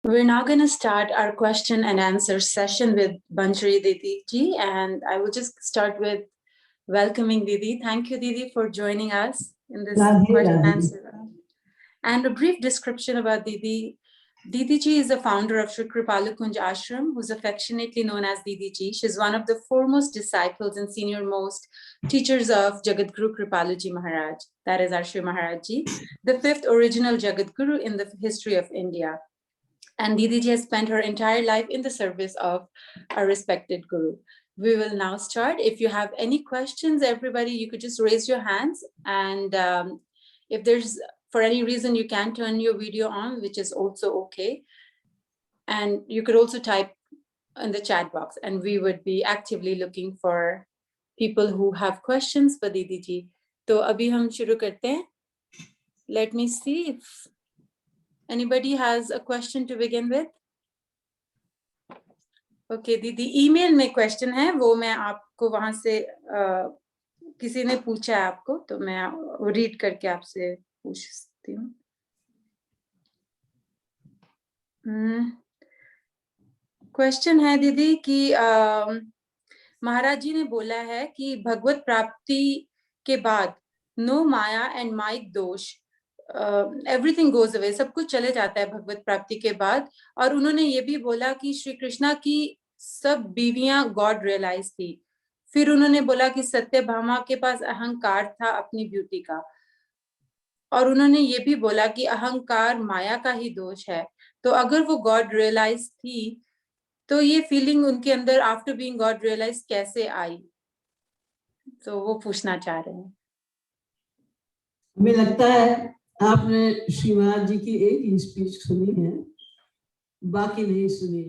We're now going to start our question and answer session with Banchari Didi ji, and I will just start with welcoming Didi. Thank you, Didi, for joining us in this question and answer round. And a brief description about Didi. Didi ji is the founder of Shri Kripalu Kunj Ashram, who's affectionately known as Didi ji. She's one of the foremost disciples and senior most teachers of Jagadguru Kripaluji Maharaj. That is our Shri Maharaj ji, the fifth original Jagadguru in the history of India. And Didi ji has spent her entire life in the service of our respected Guru. We will now start. If you have any questions, everybody, you could just raise your hands. And if there's, for any reason, you can't turn your video on, which is also okay. And you could also type in the chat box, and we would be actively looking for people who have questions for Didi ji. So abhi hum shuru karte hain. Let me see if anybody has a question to begin with. Okay दीदी, email में question है, वो मैं आपको वहां से किसी ने पूछा है आपको, तो मैं रीड करके आपसे पूछती हूँ. क्वेश्चन है दीदी कि महाराज जी ने बोला है कि भगवत प्राप्ति के बाद नो माया एंड माइक दोष, एवरीथिंग गोज अवे, सब कुछ चले जाता है भगवत प्राप्ति के बाद. और उन्होंने ये भी बोला कि श्री कृष्णा की सब बीवियां गॉड रियलाइज थी. फिर उन्होंने बोला कि सत्यभामा के पास अहंकार था अपनी ब्यूटी का, और उन्होंने ये भी बोला कि अहंकार माया का ही दोष है. तो अगर वो गॉड रियलाइज थी, तो ये फीलिंग उनके अंदर आफ्टर बीइंग गॉड रियलाइज कैसे आई, तो वो पूछना चाह रहे हैं. हमें लगता है आपने श्री महाराज जी की एक ही स्पीच सुनी है, बाकी नहीं सुनी,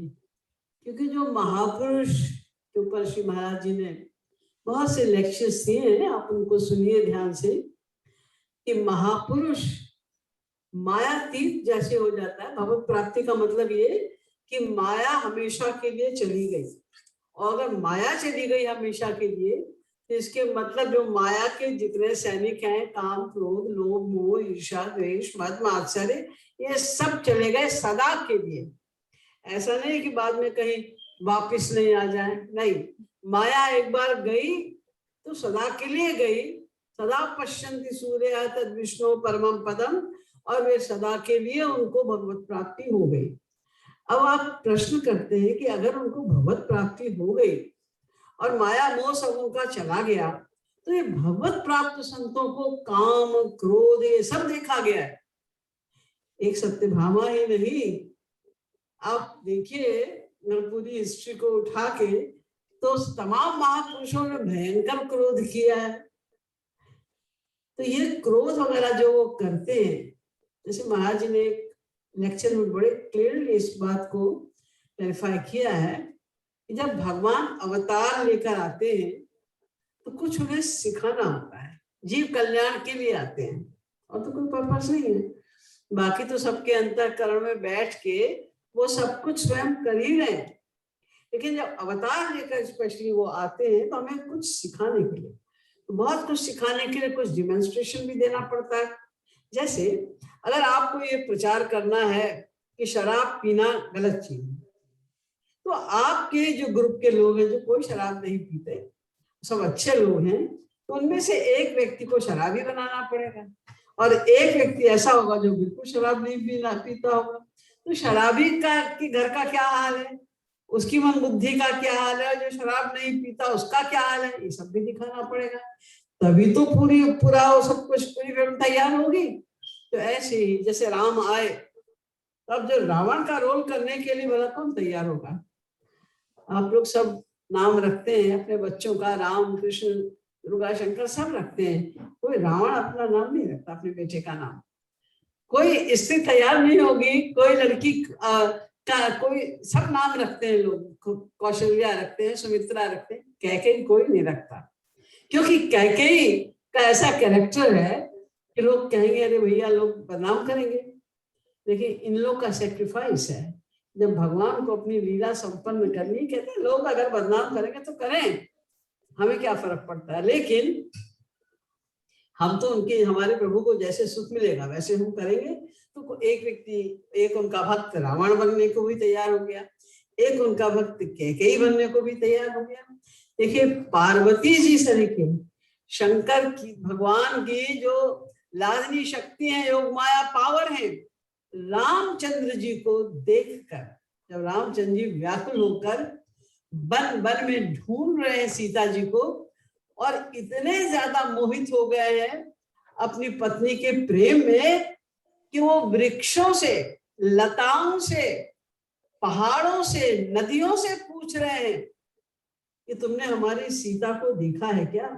क्योंकि जो महापुरुष के ऊपर श्री महाराज जी ने बहुत से लेक्चर्स दिए हैं, आप उनको सुनिए ध्यान से, कि महापुरुष मायातीत जैसे हो जाता है. भगवत प्राप्ति का मतलब ये कि माया हमेशा के लिए चली गई, और अगर माया चली गई हमेशा के लिए, तो इसके मतलब जो माया के जितने सैनिक हैं, काम, क्रोध, लोभ, मोह, ईर्ष्या, द्वेष, मद, मात्सर्य, ये सब चले गए सदा के लिए. ऐसा नहीं कि बाद में कहीं वापिस नहीं आ जाए, नहीं, माया एक बार गई तो सदा के लिए गई. सदा पश्यन्ति सूर्य तद विष्णु परमम पदम, और वे सदा के लिए उनको भगवत प्राप्ति हो गई. अब आप प्रश्न करते हैं कि अगर उनको भगवत प्राप्ति हो गई और माया मोह सब उनका चला गया, तो ये भगवत प्राप्त संतों को काम, क्रोध, ये सब देखा गया है. एक सत्यभामा ही नहीं, आप देखिए पूरी हिस्ट्री को उठा के, तो तमाम महापुरुषों ने भयंकर क्रोध किया है. तो ये क्रोध वगैरह जो वो करते हैं, जैसे महाराज जी ने एक लेक्चर में बड़े क्लियरली इस बात को क्लैरिफाई किया है कि जब भगवान अवतार लेकर आते हैं तो कुछ उन्हें सिखाना होता है, जीव कल्याण के लिए आते हैं, और तो कोई पर्पस नहीं है. बाकी तो सबके अंतःकरण में बैठ के वो सब कुछ स्वयं कर ही रहे हैं, लेकिन जब अवतार लेकर स्पेशली वो आते हैं तो हमें कुछ सिखाने के लिए, तो बहुत कुछ सिखाने के लिए कुछ डिमॉन्स्ट्रेशन भी देना पड़ता है. जैसे अगर आपको ये प्रचार करना है कि शराब पीना गलत चीज है, तो आपके जो ग्रुप के लोग हैं जो कोई शराब नहीं पीते, सब अच्छे लोग हैं, तो उनमें से एक व्यक्ति को शराबी बनाना पड़ेगा, और एक व्यक्ति ऐसा होगा जो बिल्कुल शराब नहीं पीता होगा. तो शराबी के घर का क्या हाल है, उसकी मन बुद्धि का क्या हाल है, जो शराब नहीं पीता उसका क्या हाल है, ये सब भी दिखाना पड़ेगा. तभी तो पूरा सब कुछ पूरी फिल्म तैयार होगी. तो ऐसे ही जैसे राम आए, तब जो रावण का रोल करने के लिए भला कौन तैयार होगा. आप लोग सब नाम रखते हैं अपने बच्चों का, राम, कृष्ण, दुर्गा, शंकर सब रखते हैं, कोई रावण अपना नाम नहीं रखता, अपने बेटे का नाम. कोई स्त्री तैयार नहीं होगी, कोई लड़की का कोई, सब नाम रखते हैं लोग, कौशल्या रखते हैं, सुमित्रा रखते हैं, कैकेयी कोई नहीं रखता, क्योंकि कैकेयी का ऐसा कैरेक्टर है कि लोग कहेंगे अरे भैया लोग बदनाम करेंगे. लेकिन इन लोग का सेक्रीफाइस है, जब भगवान को अपनी लीला संपन्न करनी, कहते हैं लोग अगर बदनाम करेंगे तो करें, हमें क्या फर्क पड़ता है. लेकिन हम तो उनके हमारे प्रभु को जैसे सुख मिलेगा वैसे हम करेंगे। तो एक व्यक्ति, एक उनका भक्त रावण बनने को भी तैयार हो गया, एक उनका भक्त कैकेयी बनने को भी तैयार हो गया। देखिए पार्वती जी सरीखे शंकर की, भगवान की जो लादनी शक्ति है, योग माया पावर है, रामचंद्र जी को देखकर जब रामचंद्र जी व्याकुल होकर वन वन में ढूंढ रहे हैं सीता जी को, और इतने ज्यादा मोहित हो गए हैं अपनी पत्नी के प्रेम में कि वो वृक्षों से, लताओं से, पहाड़ों से, नदियों से पूछ रहे हैं कि तुमने हमारी सीता को देखा है क्या?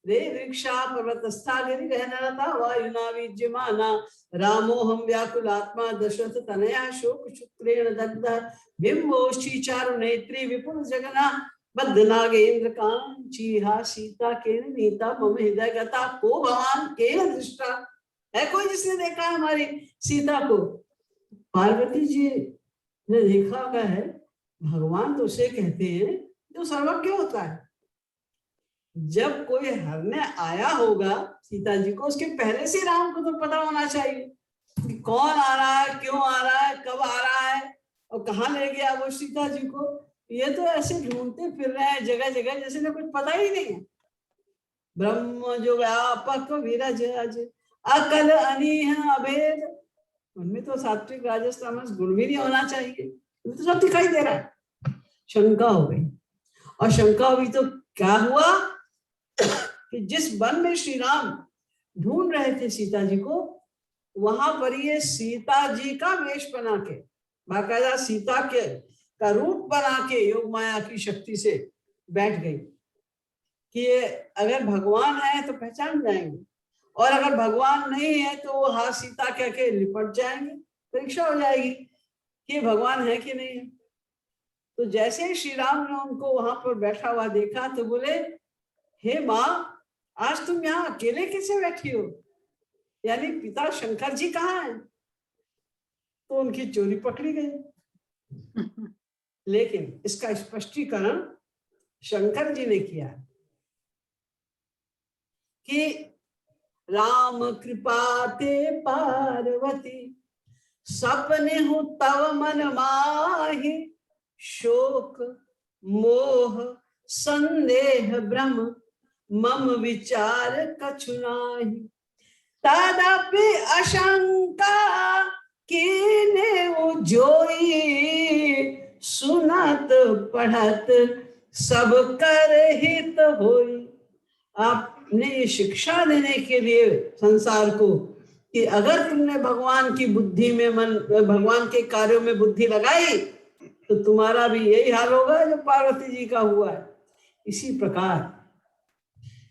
रे वृक्षा पर्वतस्था गिरिगहनलता वायुना विज्यमाना रामो हम व्याकुलात्मा दशरथ तनया शोक शुक्रेण दग्धः बिंबोष्ठी चारु नेत्री विपुल जगना बद्धनागेन्द्र कांचीहा सीता केन नीता मम हृदय गता को भवान केन दृष्टा। है कोई जिसने देखा हमारी सीता को? पार्वती जी ने देखा होगा है। भगवान तो उसे कहते हैं जो सर्वज्ञ होता है। जब कोई हरने आया होगा सीता जी को, उसके पहले से राम को तो पता होना चाहिए कि कौन आ रहा है, क्यों आ रहा है, कब आ रहा है और कहाँ ले गया वो सीता जी को। ये तो ऐसे ढूंढते फिर रहे हैं जगह जगह जैसे ना कुछ पता ही नहीं है। ब्रह्म जो व्यापक विरज अज अकल अनीह अभेद, उनमें तो सात्विक राजस तामस गुण भी नहीं होना चाहिए, तो सब दिखाई दे रहा है। शंका हो गई, और शंका हुई तो क्या हुआ कि जिस वन में श्री राम ढूंढ रहे थे सीता जी को, वहां पर ये सीता जी का वेश बना के, बाकायदा सीता के का रूप बना के योग माया की शक्ति से बैठ गई कि ये अगर भगवान है तो पहचान जाएंगे, और अगर भगवान नहीं है तो वो हाथ सीता कह के लिपट जाएंगे, परीक्षा हो जाएगी कि भगवान है कि नहीं है। तो जैसे ही श्री राम ने उनको वहां पर बैठा हुआ देखा तो बोले, हे माँ, आज तुम यहाँ अकेले कैसे बैठी हो? यानी पिता शंकर जी कहाँ हैं? तो उनकी चोरी पकड़ी गई। लेकिन इसका स्पष्टीकरण शंकर जी ने किया कि राम कृपा ते पार्वती सपने हूँ तव मन माही शोक मोह संदेह भ्रम मम विचार कछु नाही तदपि आशंका कीने जोई सुनत पढ़त सब कर हित होई। आपने ये शिक्षा देने के लिए संसार को कि अगर तुमने भगवान की बुद्धि में मन, भगवान के कार्यों में बुद्धि लगाई तो तुम्हारा भी यही हाल होगा जो पार्वती जी का हुआ है। इसी प्रकार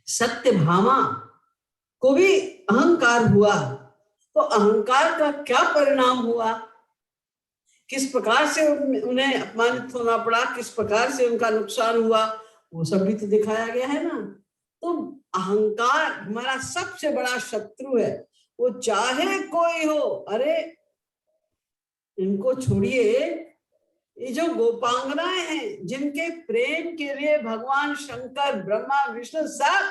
सत्यभामा को भी अहंकार हुआ, तो अहंकार का क्या परिणाम हुआ, किस प्रकार से उन्हें अपमानित होना पड़ा, किस प्रकार से उनका नुकसान हुआ, वो सब भी तो दिखाया गया है ना। तो अहंकार हमारा सबसे बड़ा शत्रु है, वो चाहे कोई हो। अरे इनको छोड़िए, ये जो गोपांगनाएं हैं जिनके प्रेम के लिए भगवान शंकर ब्रह्मा विष्णु सब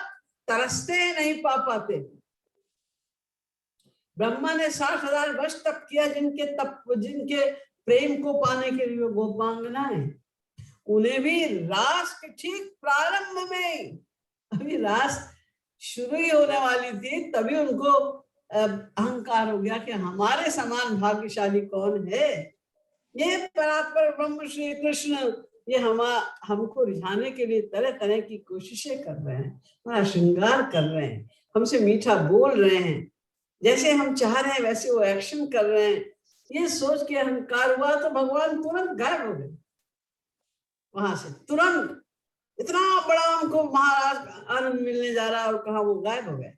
तरसते नहीं पा पाते। ब्रह्मा ने 60,000 वर्ष तप किया जिनके प्रेम को पाने के लिए गोपांगनाएं, उन्हें भी रास के ठीक प्रारंभ में, अभी रास शुरू ही होने वाली थी, तभी उनको अहंकार हो गया कि हमारे समान भाग्यशाली कौन है। ये परात्पर ब्रह्म श्री कृष्ण ये हमको रिझाने के लिए तरह तरह की कोशिशें कर रहे हैं, हमारा श्रृंगार कर रहे हैं, हमसे मीठा बोल रहे हैं, जैसे हम चाह रहे हैं वैसे वो एक्शन कर रहे हैं। ये सोच के अहंकार हुआ तो भगवान तुरंत गायब हो गए वहां से, तुरंत। इतना बड़ा उनको महाराज आनंद मिलने जा रहा और कहा वो गायब हो गए।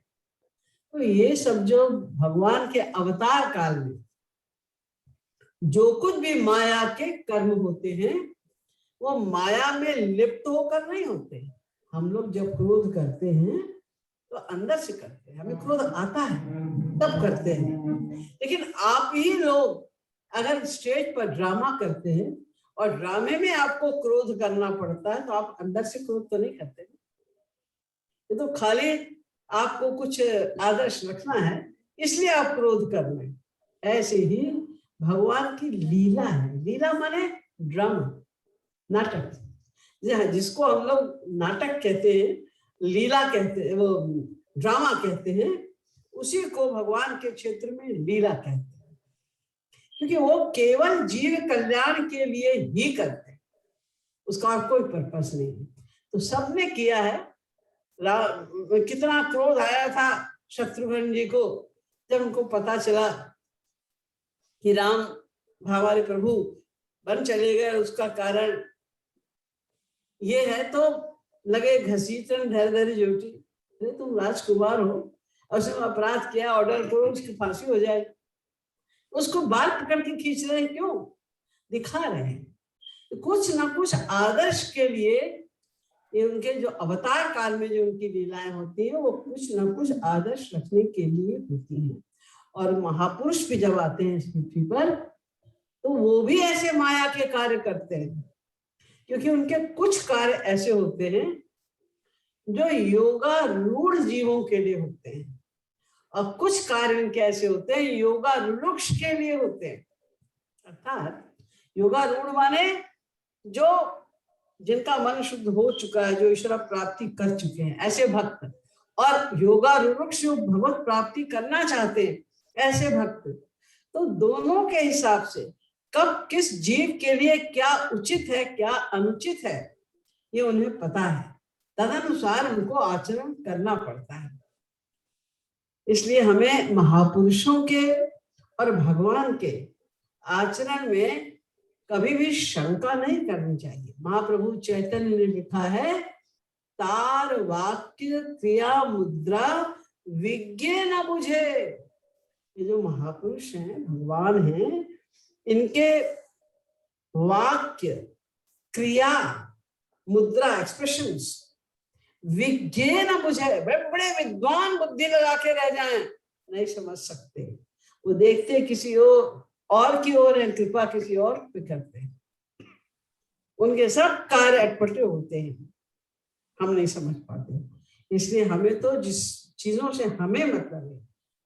तो ये सब जो भगवान के अवतार काल में जो कुछ भी माया के कर्म होते हैं वो माया में लिप्त होकर नहीं होते। हम लोग जब क्रोध करते हैं तो अंदर से करते हैं, हमें क्रोध आता है तब करते हैं। लेकिन आप ही लोग अगर स्टेज पर ड्रामा करते हैं और ड्रामे में आपको क्रोध करना पड़ता है तो आप अंदर से क्रोध तो नहीं करते। ये तो खाली आपको कुछ आदर्श रखना है इसलिए आप क्रोध कर रहे हैं। ऐसे ही भगवान की लीला है। लीला माने ड्रामा, नाटक। जिसको हम लोग नाटक कहते हैं, लीला कहते हैं, वो ड्रामा कहते हैं, उसी को भगवान के क्षेत्र में लीला कहते हैं, क्योंकि वो केवल जीव कल्याण के लिए ही करते हैं, उसका और कोई पर्पस नहीं है। तो सबने किया है। कितना क्रोध आया था शत्रुघ्न जी को जब उनको पता चला कि राम हमारे प्रभु वन चले गए, उसका कारण ये है, तो लगे घसीटन धैर्य धैर्य ज्योति। अरे तुम राजकुमार हो, उसने अपराध किया, ऑर्डर करो उसकी फांसी हो जाए। उसको बाल पकड़ के खींच रहे हैं, क्यों? दिखा रहे हैं तो कुछ ना कुछ आदर्श के लिए। ये उनके जो अवतार काल में जो उनकी लीलाएं होती है वो कुछ ना कुछ आदर्श रखने के लिए होती है। और महापुरुष भी जब आते हैं इस पृथ्वी पर तो वो भी ऐसे माया के कार्य करते हैं, क्योंकि उनके कुछ कार्य ऐसे होते हैं जो योगारूढ़ जीवों के लिए होते हैं, और कुछ कार्य इनके ऐसे होते हैं योगारूढ़ के लिए होते हैं। अर्थात योगारूढ़ माने जो जिनका मन शुद्ध हो चुका है, जो ईश्वर प्राप्ति कर चुके हैं, ऐसे भक्त। और योगारूढ़ जो भगवत प्राप्ति करना चाहते हैं, ऐसे भक्त। तो दोनों के हिसाब से कब किस जीव के लिए क्या उचित है, क्या अनुचित है, ये उन्हें पता है। तदनुसार उनको आचरण करना पड़ता है। इसलिए हमें महापुरुषों के और भगवान के आचरण में कभी भी शंका नहीं करनी चाहिए। महाप्रभु चैतन्य ने लिखा है, तार वाक्य क्रिया मुद्रा विज्ञे न बुझे। ये जो महापुरुष हैं, भगवान हैं, इनके वाक्य क्रिया मुद्रा एक्सप्रेशंस विज्ञे न बुझे। बड़े विद्वान बुद्धि लगा के रह जाएं, नहीं समझ सकते। वो देखते किसी और की ओर है, कृपा किसी और पे करते हैं, उनके सब कार्य अटपटे होते हैं, हम नहीं समझ पाते। इसलिए हमें तो जिस चीजों से हमें मतलब है,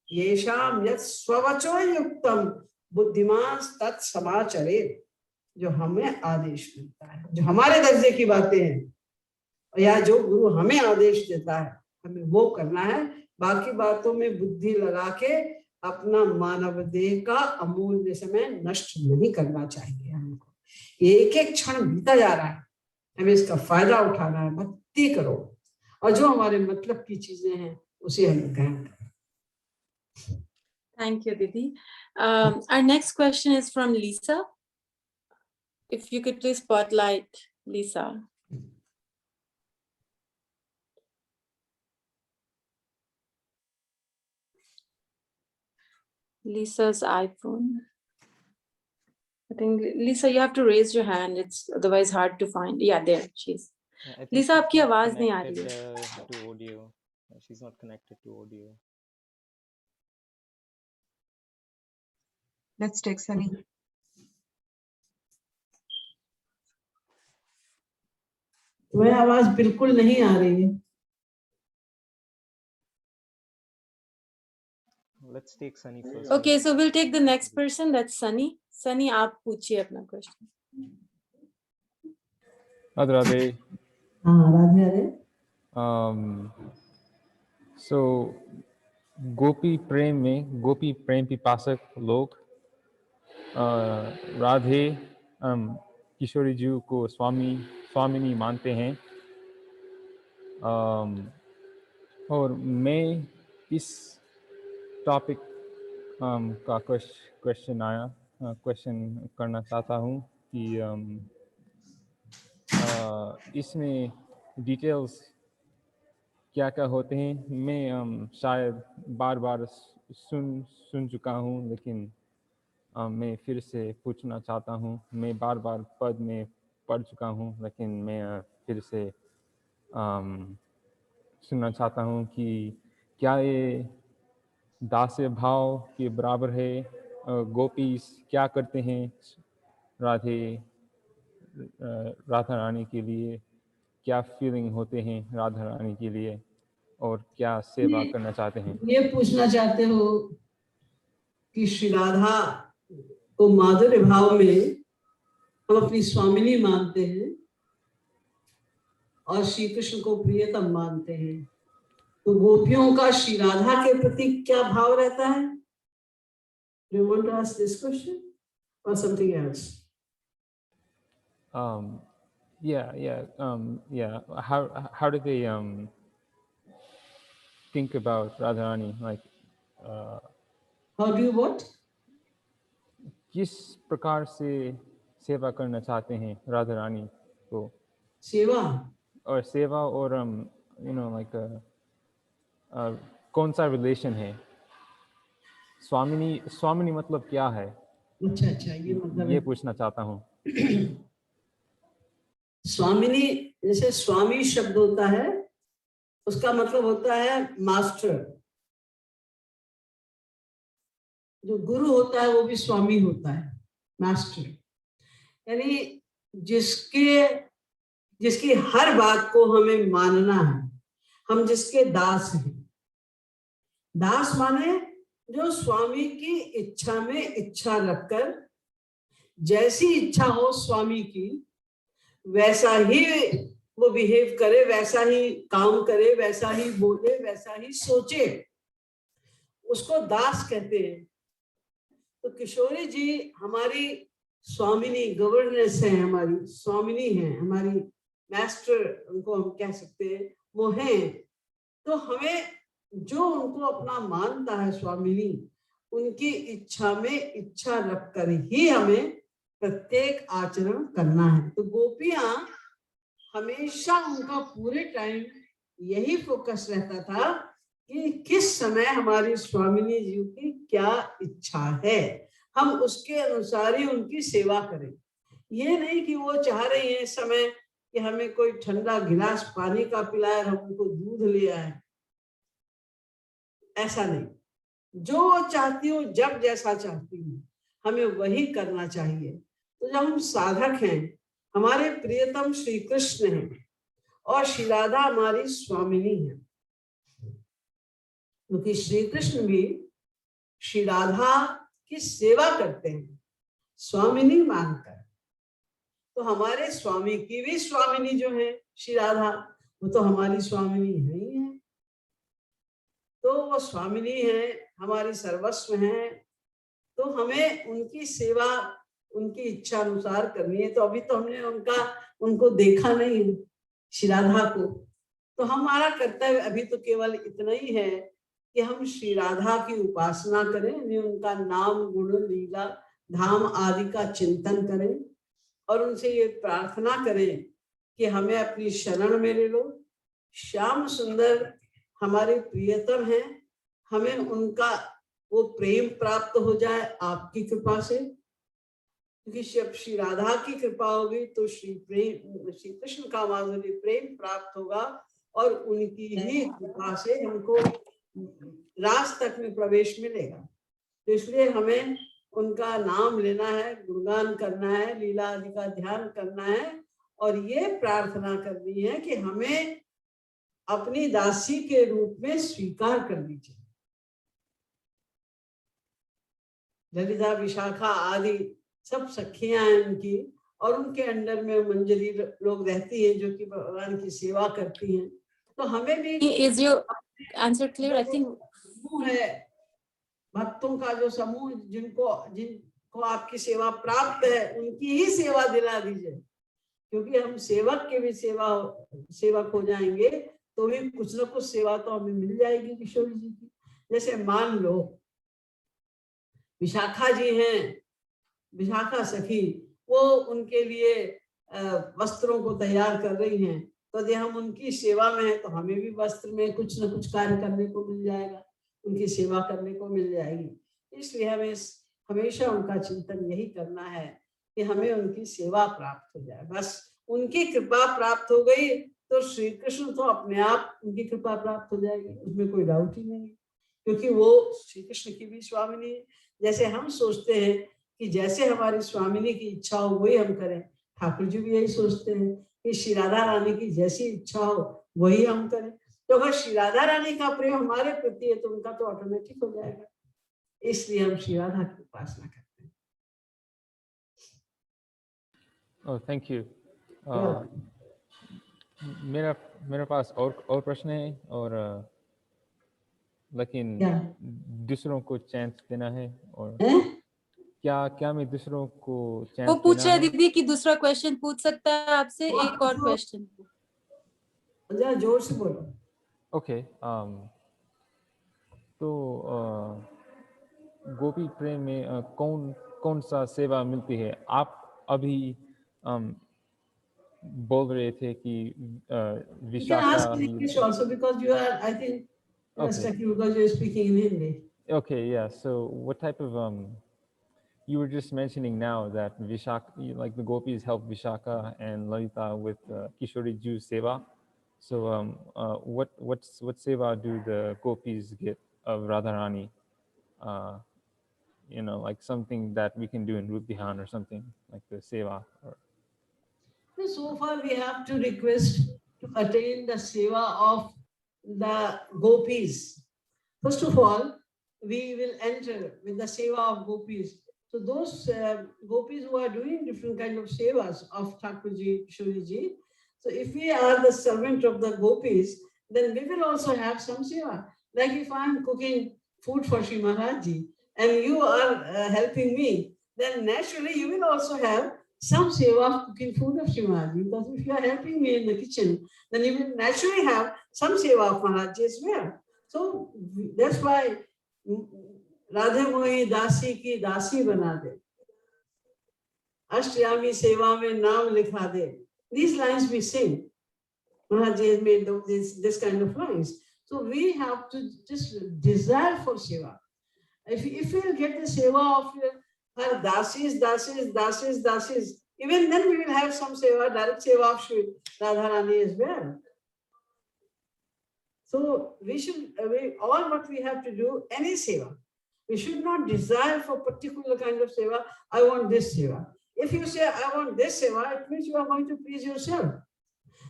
येषाम यत् स्ववचो युक्तम बुद्धिमान तत्समाचरे, जो हमें आदेश मिलता है, जो हमारे दर्जे की बातें हैं, या जो गुरु हमें आदेश देता है, हमें वो करना है। बाकी बातों में बुद्धि लगा के अपना मानव देह का अमूल्य समय नष्ट नहीं करना चाहिए। हमको एक एक क्षण बीता जा रहा है, हमें इसका फायदा उठाना है। भक्ति करो और जो हमारे मतलब की चीजें हैं उसे हम ग्रहण करें। Thank you, Didi. Our next question is from Lisa. If you could please spotlight Lisa. Lisa's iPhone. I think Lisa, you have to raise your hand. It's otherwise hard to find. Yeah, there she is. Lisa, आपकी आवाज नहीं आ रही है. To audio. She's not connected to audio. Let's take Sunny. वह आवाज बिल्कुल नहीं आ रही है. Let's take Sunny first. Okay, so we'll take the next person. That's Sunny. Sunny, आप पूछिए अपना question. Radhe Radhe. Radhe Radhe. So गोपी प्रेम पिपासक लोग राधे किशोरी जी को स्वामिनी मानते हैं. और मैं इस टॉपिक का क्वेश्चन करना चाहता हूँ कि इसमें डिटेल्स क्या क्या होते हैं. मैं शायद बार सुन चुका हूँ, लेकिन मैं फिर से पूछना चाहता हूँ. मैं बार पद में पढ़ चुका हूँ, लेकिन मैं फिर से सुनना चाहता हूँ कि क्या ये दास्य भाव के बराबर है. गोपी क्या करते हैं राधा रानी के लिए, क्या फीलिंग होते हैं राधा रानी के लिए, और क्या सेवा करना चाहते हैं? ये पूछना चाहते हो कि श्री राधा को माधुर्य भाव में हम अपनी स्वामिनी मानते हैं और श्री कृष्ण को प्रियतम मानते हैं, तो गोपियों का श्री राधा के प्रति क्या भाव रहता है? Do you want to ask this question or something else? Yeah. How do they think about Radharani? Like, How do you what? किस प्रकार से सेवा करना चाहते हैं राधा रानी को? सेवा और सेवा और कौन सा रिलेशन है? स्वामिनी मतलब क्या है? अच्छा, ये मतलब ये पूछना चाहता हूँ। स्वामिनी, जैसे स्वामी शब्द होता है, उसका मतलब होता है मास्टर। जो गुरु होता है वो भी स्वामी होता है, मास्टर। यानी जिसकी हर बात को हमें मानना है, हम जिसके दास हैं। दास माने जो स्वामी की इच्छा में इच्छा रखकर जैसी इच्छा हो स्वामी की वैसा ही वो बिहेव करे, वैसा ही काम करे, वैसा ही बोले, वैसा ही सोचे, उसको दास कहते हैं। तो किशोरी जी हमारी स्वामिनी, गवर्नेंस है, हमारी स्वामिनी है, हमारी मास्टर उनको हम कह सकते हैं, वो हैं। तो हमें जो उनको अपना मानता है स्वामिनी, उनकी इच्छा में इच्छा रखकर ही हमें प्रत्येक आचरण करना है। तो गोपियां हमेशा उनका पूरे टाइम यही फोकस रहता था कि किस समय हमारी स्वामिनी जी की क्या इच्छा है, हम उसके अनुसार ही उनकी सेवा करें। ये नहीं कि वो चाह रही है इस समय कि हमें कोई ठंडा गिलास पानी का पिलाए, हम उनको दूध ले आए, ऐसा नहीं। जो वो चाहती हूँ, जब जैसा चाहती हूँ, हमें वही करना चाहिए। तो जब हम साधक हैं, हमारे प्रियतम श्री कृष्ण हैं और श्री राधा हमारी स्वामिनी है, क्योंकि श्री कृष्ण भी श्री राधा की सेवा करते हैं स्वामिनी मानकर। तो हमारे स्वामी की भी स्वामिनी जो है श्री राधा, वो तो हमारी स्वामिनी है ही है। तो वो स्वामिनी है, हमारी सर्वस्व है, तो हमें उनकी सेवा उनकी इच्छा अनुसार करनी है। तो अभी तो हमने उनको देखा नहीं है, श्री राधा को। तो हमारा कर्तव्य अभी तो केवल इतना ही है कि हम श्री राधा की उपासना करें, उनका नाम, गुण, लीला, धाम आदि का चिंतन करें और उनसे ये प्रार्थना करें कि हमें अपनी शरण में ले लो। श्याम सुंदर हमारे प्रियतम हैं, हमें उनका वो प्रेम प्राप्त हो जाए आपकी कृपा से, क्योंकि जब श्री राधा की कृपा होगी तो श्री कृष्ण का माधुर्य प्रेम प्राप्त होगा और उनकी ही कृपा से हमको राज तक में प्रवेश मिलेगा। तो इसलिए हमें उनका नाम लेना है, गुणगान करना है, लीला आदि का ध्यान करना है और ये प्रार्थना करनी है कि हमें अपनी दासी के रूप में स्वीकार कर लीजिए। ललिता, विशाखा आदि सब सखियां हैं उनकी, और उनके अंडर में मंजरी लोग रहती हैं जो कि भगवान की सेवा करती हैं। तो हमें भी Is your answer clear? I think समूह है भक्तों का, जो समूह जिनको आपकी सेवा प्राप्त है, उनकी ही सेवा दिला दीजिए, क्योंकि हम सेवक के भी सेवक हो जाएंगे तो भी कुछ न कुछ सेवा तो हमें मिल जाएगी किशोरी जी की। जैसे मान लो विशाखा जी हैं, विशाखा सखी, वो उनके लिए वस्त्रों को तैयार कर रही हैं, तो यदि हम उनकी सेवा में हैं तो हमें भी वस्त्र में कुछ न कुछ कार्य करने को मिल जाएगा, उनकी सेवा करने को मिल जाएगी। इसलिए हमें हमेशा उनका चिंतन यही करना है कि हमें उनकी सेवा प्राप्त हो जाए। बस उनकी कृपा प्राप्त हो गई तो श्री कृष्ण तो अपने आप उनकी कृपा प्राप्त हो जाएगी, उसमें कोई डाउट ही नहीं, क्योंकि वो श्री कृष्ण की भी स्वामिनी है। जैसे हम सोचते हैं कि जैसे हमारी स्वामिनी की इच्छा हो वही हम करें, ठाकुर जी भी यही सोचते हैं कि श्री राधा रानी की जैसी इच्छा हो वही हम करें। तो अगर श्री राधा रानी का प्रेम हमारे प्रति है तो उनका तो ऑटोमेटिक हो जाएगा, इसलिए हम श्री राधा की उपासना करते हैं। Oh thank you. मेरा पास और प्रश्न है, और लेकिन क्या दूसरों को चांस देना है, और है? क्या मैं दूसरों को वो चांस पूछे देना है? दीदी कि दूसरा क्वेश्चन पूछ सकता है आपसे, एक और क्वेश्चन। जरा जोर से बोलो। ओके तो गोपी प्रेम में कौन सा सेवा मिलती है? आप अभी बोल रहे थे कि You can ask Vishakha in English also because you are, I think, Okay. stuck because you are speaking in Hindi. Okay, yeah. So what type of you were just mentioning now that Vishaka, like the gopis help Vishaka and Lalita with Kishori Ju Seva. So what seva do the gopis get of Radharani? Like something that we can do in Rup Bihan or something like the seva. Or... So far we have to request to attain the seva of the gopis. First of all, we will enter with the seva of gopis. So those gopis who are doing different kind of sevas of Thakurji, Kishoriji, so if we are the servant of the gopis, then we will also have some seva. Like if I am cooking food for Shri Maharajji and you are helping me, then naturally you will also have some seva of cooking food of Shri Maharajji. Because if you are helping me in the kitchen, then you will naturally have some seva of Maharajji as well. So that's why Radhe मोही दासी की दासी बना दे, अष्टयामी सेवा में नाम लिखा दे. These lines we sing. Maharaj has made this kind of lines. So we have to just desire for seva. If we will get the seva of her dasis, even then we will have some seva, direct seva of Shri Radharani as well. So we should, all what we have to do, any seva. We should not desire for particular kind of seva. I want this seva. If you say, I want this seva, it means you are going to please yourself.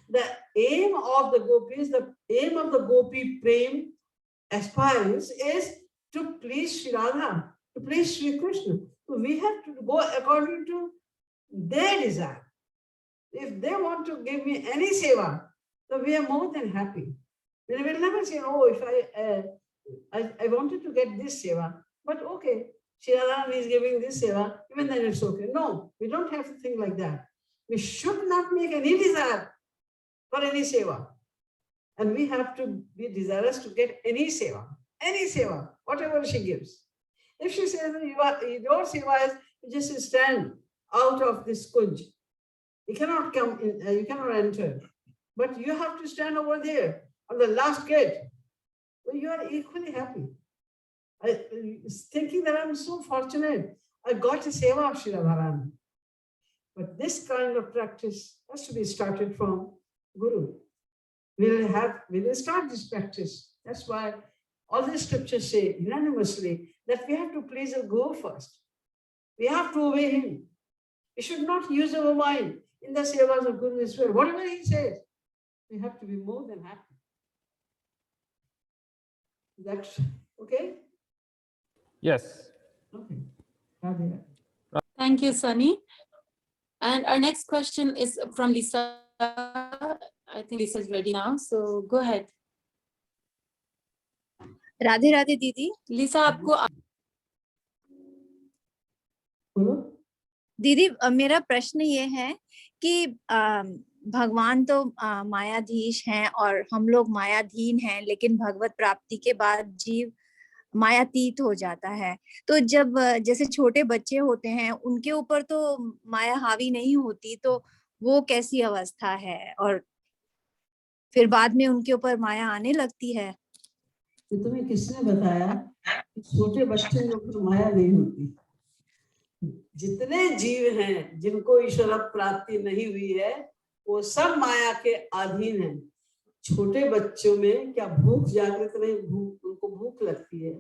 The aim of the gopis, the aim of the gopi prem aspirants is to please Shri Radha, to please Shri Krishna. So we have to go according to their desire. If they want to give me any seva, so we are more than happy. We will never say, oh, if I wanted to get this seva, but okay, Shri Radha is giving this seva, even then it's okay. No, we don't have to think like that. We should not make any desire for any seva. And we have to be desirous to get any seva, whatever she gives. If she says, your seva is just stand out of this kunj, you cannot come in, you cannot enter, but you have to stand over there on the last gate. Well, you are equally happy. Thinking that I'm so fortunate, I got a seva of Shri Radharani. But this kind of practice has to be started from Guru. We will start this practice. That's why all the scriptures say unanimously that we have to please the Guru first. We have to obey him. We should not use our mind in the sevas of Guru as well. Whatever he says, we have to be more than happy. That's okay? Yes. Okay. Radhe. Thank you, Sunny. And our next question is from Lisa. I think Lisa is ready now, so go ahead. Radhe Radhe दीदी. Lisa, आपको बोलो. दीदी मेरा प्रश्न ये है कि भगवान तो मायाधीश हैं और हम लोग मायाधीन हैं, लेकिन भगवत प्राप्ति के बाद जीव मायातीत हो जाता है. तो जब जैसे छोटे बच्चे होते हैं उनके ऊपर तो माया हावी नहीं होती, तो वो कैसी अवस्था है, और फिर बाद में उनके ऊपर माया आने लगती है. तो तुम्हें किसने बताया कि छोटे बच्चों के ऊपर माया नहीं होती? जितने जीव हैं जिनको ईश्वर प्राप्ति नहीं हुई है वो सब माया के अधीन हैं. छोटे बच्चों में क्या भूख जागृत नहीं, उनको भूख लगती है,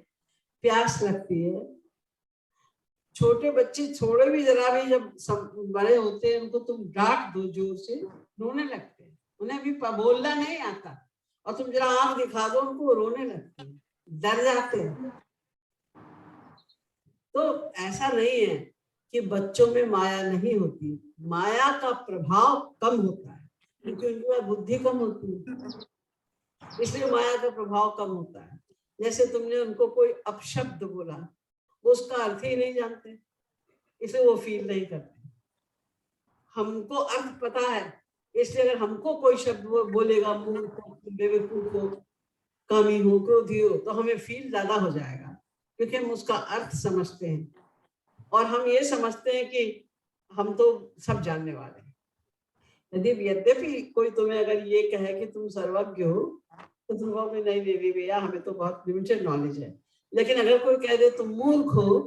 प्यास लगती है. छोटे बच्चे थोड़े भी जरा भी जब सब बड़े होते हैं उनको तुम डांट दो जोर से, रोने लगते हैं. उन्हें भी बोलना नहीं आता, और तुम जरा आंख दिखा दो उनको, वो रोने लगते हैं, डर जाते हैं। तो ऐसा नहीं है कि बच्चों में माया नहीं होती, माया का प्रभाव कम होता है क्योंकि उनकी पास बुद्धि कम होती है, इसलिए माया का प्रभाव कम होता है। जैसे तुमने उनको कोई अपशब्द बोला, वो उसका अर्थ ही नहीं जानते, इसलिए वो फील नहीं करते। हमको अर्थ पता है, इसलिए अगर हमको कोई शब्द बोलेगा, मूर्ख हो, बेवकूफ हो, कामी हो, क्रोधी हो, तो हमें फील ज्यादा हो जाएगा क्योंकि हम उसका अर्थ समझते हैं और हम ये समझते हैं कि हम तो सब जानने वाले हैं। यद्यपि कोई तुम्हें अगर ये कहे कि तुम सर्वज्ञ हो तो तुम कहोगे नहीं नहीं भैया, हमें तो बहुत लिमिटेड नॉलेज है। लेकिन अगर कोई कह दे तुम मूर्ख हो,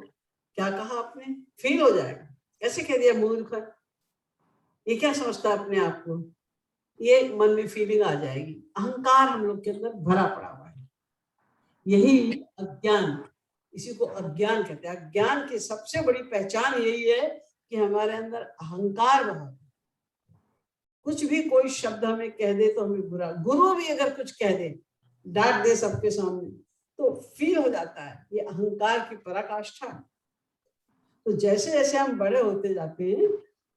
क्या कहा आपने, फील हो जाएगा, कैसे कह दिया मूर्ख, ये क्या समझता है अपने आप को, ये मन में फीलिंग आ जाएगी। अहंकार हम लोग के अंदर भरा पड़ा हुआ है, यही अज्ञान, इसी को अज्ञान कहते हैं। अज्ञान की सबसे बड़ी पहचान यही है कि हमारे अंदर अहंकार भरा है। कुछ भी कोई शब्द हमें कह दे तो हमें बुरा, गुरु भी अगर कुछ कह दे, डांट दे सबके सामने, तो फील हो जाता है, ये अहंकार की पराकाष्ठा। तो जैसे जैसे हम बड़े होते जाते हैं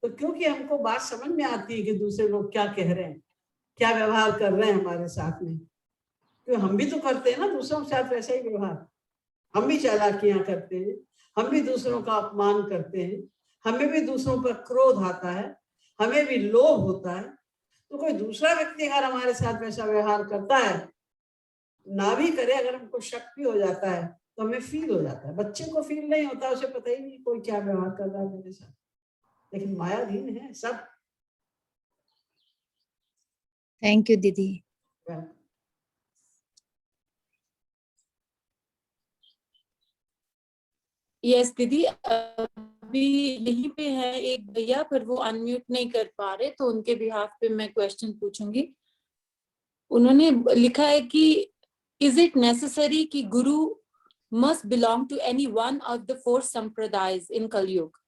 तो क्योंकि हमको बात समझ में आती है कि दूसरे लोग क्या कह रहे हैं, क्या व्यवहार कर रहे हैं हमारे साथ में, तो हम भी तो करते हैं ना दूसरों के साथ वैसा ही व्यवहार, हम भी चालाकियां करते हैं, हम भी दूसरों का अपमान करते हैं, हमें भी दूसरों पर क्रोध आता है, हमें भी लोभ होता है। तो कोई दूसरा व्यक्ति अगर हमारे साथ वैसा व्यवहार करता है, ना भी करे, अगर हमको शक भी हो जाता है तो हमें फील हो जाता है। बच्चे को फील नहीं होता, उसे पता ही नहीं कोई क्या व्यवहार कर रहा है मेरे साथ, लेकिन मायाधीन है सब। थैंक यू दीदी। यस दीदी, अभी यहीं पे है एक भैया, पर वो अनम्यूट नहीं कर पा रहे, तो उनके बिहाफ पे मैं क्वेश्चन पूछूंगी। उन्होंने लिखा है कि इज इट नेसेसरी कि guru must belong to any one of the 4 संप्रदायज इन कलयुग।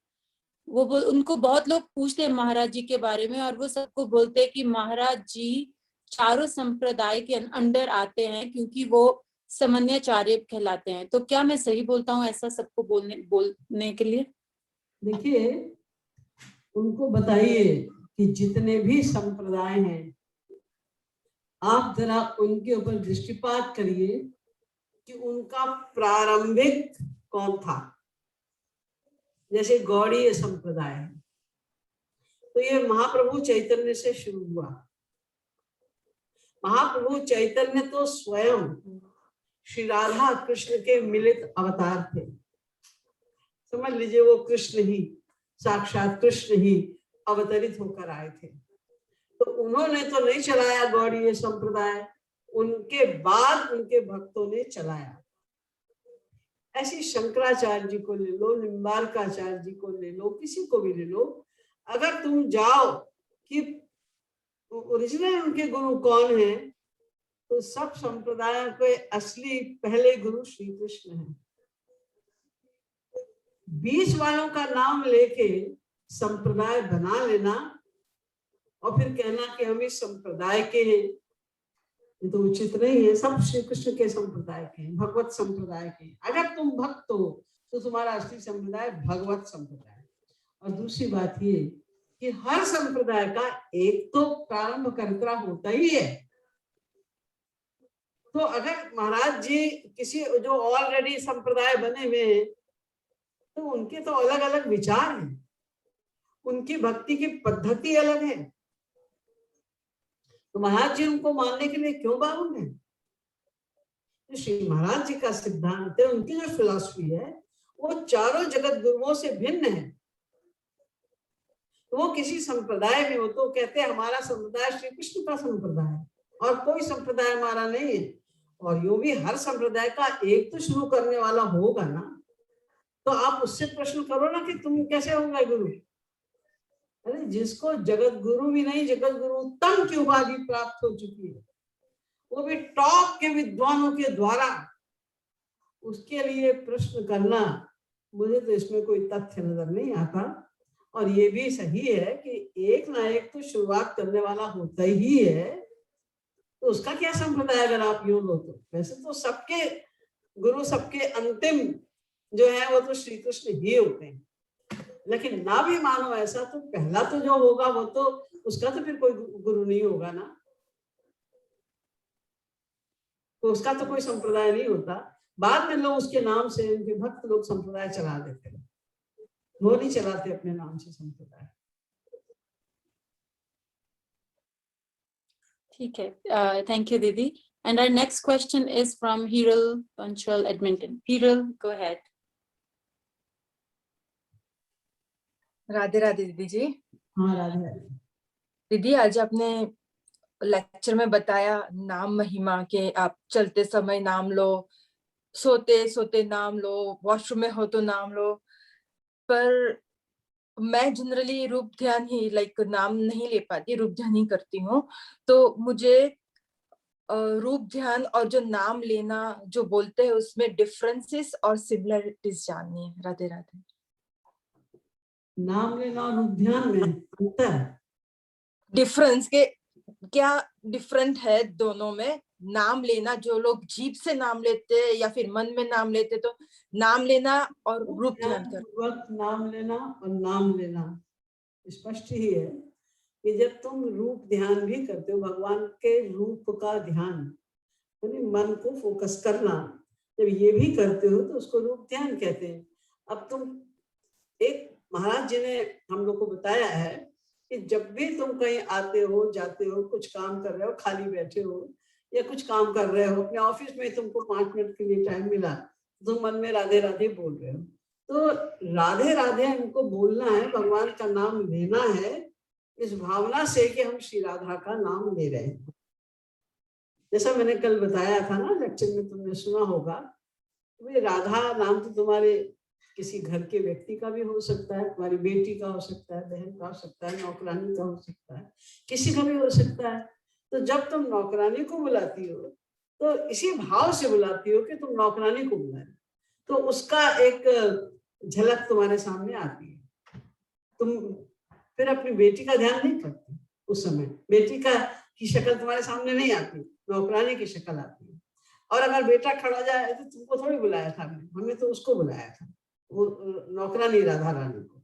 उनको बहुत लोग पूछते हैं महाराज जी के बारे में, और वो सबको बोलते हैं कि महाराज जी चारों संप्रदाय के अंडर आते हैं क्योंकि वो समन्वयाचार्य कहलाते हैं। तो क्या मैं सही बोलता हूँ ऐसा सबको बोलने के लिए? देखिए, उनको बताइए कि जितने भी संप्रदाय हैं, आप जरा उनके ऊपर दृष्टिपात करिए कि उनका प्रारंभिक कौन था। जैसे गौड़ीय संप्रदाय है, तो ये महाप्रभु चैतन्य से शुरू हुआ। महाप्रभु चैतन्य तो स्वयं श्री राधा कृष्ण के मिलित अवतार थे, समझ लीजिए वो कृष्ण ही, साक्षात कृष्ण ही अवतरित होकर आए थे। तो उन्होंने तो नहीं चलाया गौड़ीय संप्रदाय, उनके बाद उनके भक्तों ने चलाया। ऐसी शंकराचार्य जी को ले लो, निम्बारकाचार्य जी को ले लो, किसी को भी ले लो, अगर तुम जाओ कि ओरिजिनल उनके गुरु कौन है, तो सब संप्रदायों के असली पहले गुरु श्री कृष्ण हैं। बीच वालों का नाम लेके संप्रदाय बना लेना और फिर कहना कि हम इस संप्रदाय के हैं, ये तो उचित नहीं है। सब श्री कृष्ण के संप्रदाय के हैं, भगवत संप्रदाय के। अगर तुम भक्त हो तो तुम्हारा असली संप्रदाय भगवत संप्रदाय। और दूसरी बात ये कि हर संप्रदाय का एक तो प्रारंभ कर्ता होता ही है। तो अगर महाराज जी किसी जो ऑलरेडी संप्रदाय बने हुए हैं, तो उनके तो अलग अलग विचार हैं, उनकी भक्ति की पद्धति अलग है, तो महाराज जी उनको मानने के लिए क्यों बाउंड है? श्री महाराज जी का सिद्धांत है, उनकी जो फिलॉसफी है वो चारों जगत गुरुओं से भिन्न है। तो वो किसी संप्रदाय में हो तो कहते हैं हमारा संप्रदाय श्री कृष्ण का संप्रदाय है और कोई संप्रदाय हमारा नहीं है। और यो भी हर संप्रदाय का एक तो शुरू करने वाला होगा ना, तो आप उससे प्रश्न करो ना कि तुम कैसे होगा गुरु। अरे जिसको जगत गुरु भी नहीं, जगत गुरु उत्तम की उपाधि प्राप्त हो चुकी है, वो भी टॉप के विद्वानों के द्वारा, उसके लिए प्रश्न करना, मुझे तो इसमें कोई तथ्य नजर नहीं आता। और ये भी सही है कि एक ना एक तो शुरुआत करने वाला होता ही है। तो उसका क्या संप्रदाय अगर आप यूं लो तो? वैसे तो सबके गुरु, सबके अंतिम जो है वो तो श्री कृष्ण ही होते हैं, लेकिन ना भी मानो ऐसा तो पहला तो जो होगा वो तो उसका तो फिर कोई गुरु नहीं होगा ना, तो उसका तो कोई संप्रदाय नहीं होता। बाद में लोग उसके नाम से, उनके भक्त लोग संप्रदाय चला देते हैं, वो नहीं चलाते अपने नाम से संप्रदाय। ठीक है, थैंक यू दीदी। And our next question is from Hiral Panchal, Edmonton. Hiral, go ahead. Radhe Radhe दीदी जी। हाँ राधे। दीदी आज आपने लेक्चर में बताया नाम महिमा के, आप चलते समय नाम लो, सोते सोते नाम लो, वॉशरूम में हो तो नाम लो, पर मैं जनरली रूप ध्यान ही नाम नहीं ले पाती, रूप ध्यान ही करती हूँ। तो मुझे रूप ध्यान और जो नाम लेना जो बोलते हैं उसमें डिफरेंसेस और सिमिलरिटीज जाननी है। राधे राधे। नाम लेना और रूप ध्यान में अंतर, डिफरेंस के क्या डिफरेंट है दोनों में? नाम लेना जो लोग जीभ से नाम लेते हैं या फिर मन में नाम लेते, तो नाम लेना और रूप ध्यान कर वक्त नाम लेना और नाम लेना स्पष्ट ही है कि जब तुम रूप ध्यान भी करते हो, भगवान के रूप का ध्यान यानी मन को फोकस करना, जब ये भी करते हो तो उसको रूप ध्यान कहते हैं। अब तुम एक महाराज जी ने हम लोग को बताया है कि जब भी तुम कहीं आते हो, जाते हो, कुछ काम कर रहे हो, खाली बैठे हो या कुछ काम कर रहे हो, अपने ऑफिस में तुमको 5 मिनट के लिए टाइम मिला, तुम मन में राधे राधे बोल रहे हो, तो राधे राधे हमको बोलना है, भगवान का नाम लेना है इस भावना से कि हम श्री राधा का नाम ले रहे हैं। जैसा मैंने कल बताया था ना लेक्चर में, तुमने सुना होगा, राधा नाम तो तुम्हारे किसी घर के व्यक्ति का भी हो सकता है, तुम्हारी बेटी का हो सकता है, बहन का हो सकता है, नौकरानी का हो सकता है, किसी का भी हो सकता है। तो जब तुम नौकरानी को बुलाती हो तो इसी भाव से बुलाती हो कि तुम नौकरानी को बुलाए, तो उसका एक झलक तुम्हारे सामने आती है। तुम फिर अपनी बेटी का ध्यान नहीं करती, उस समय बेटी की शक्ल तुम्हारे सामने नहीं आती, नौकरानी की शक्ल आती है। और अगर बेटा खड़ा जाए तो तुमको थोड़ी बुलाया था, हमने तो उसको बुलाया था, वो नौकरानी राधा रानी को।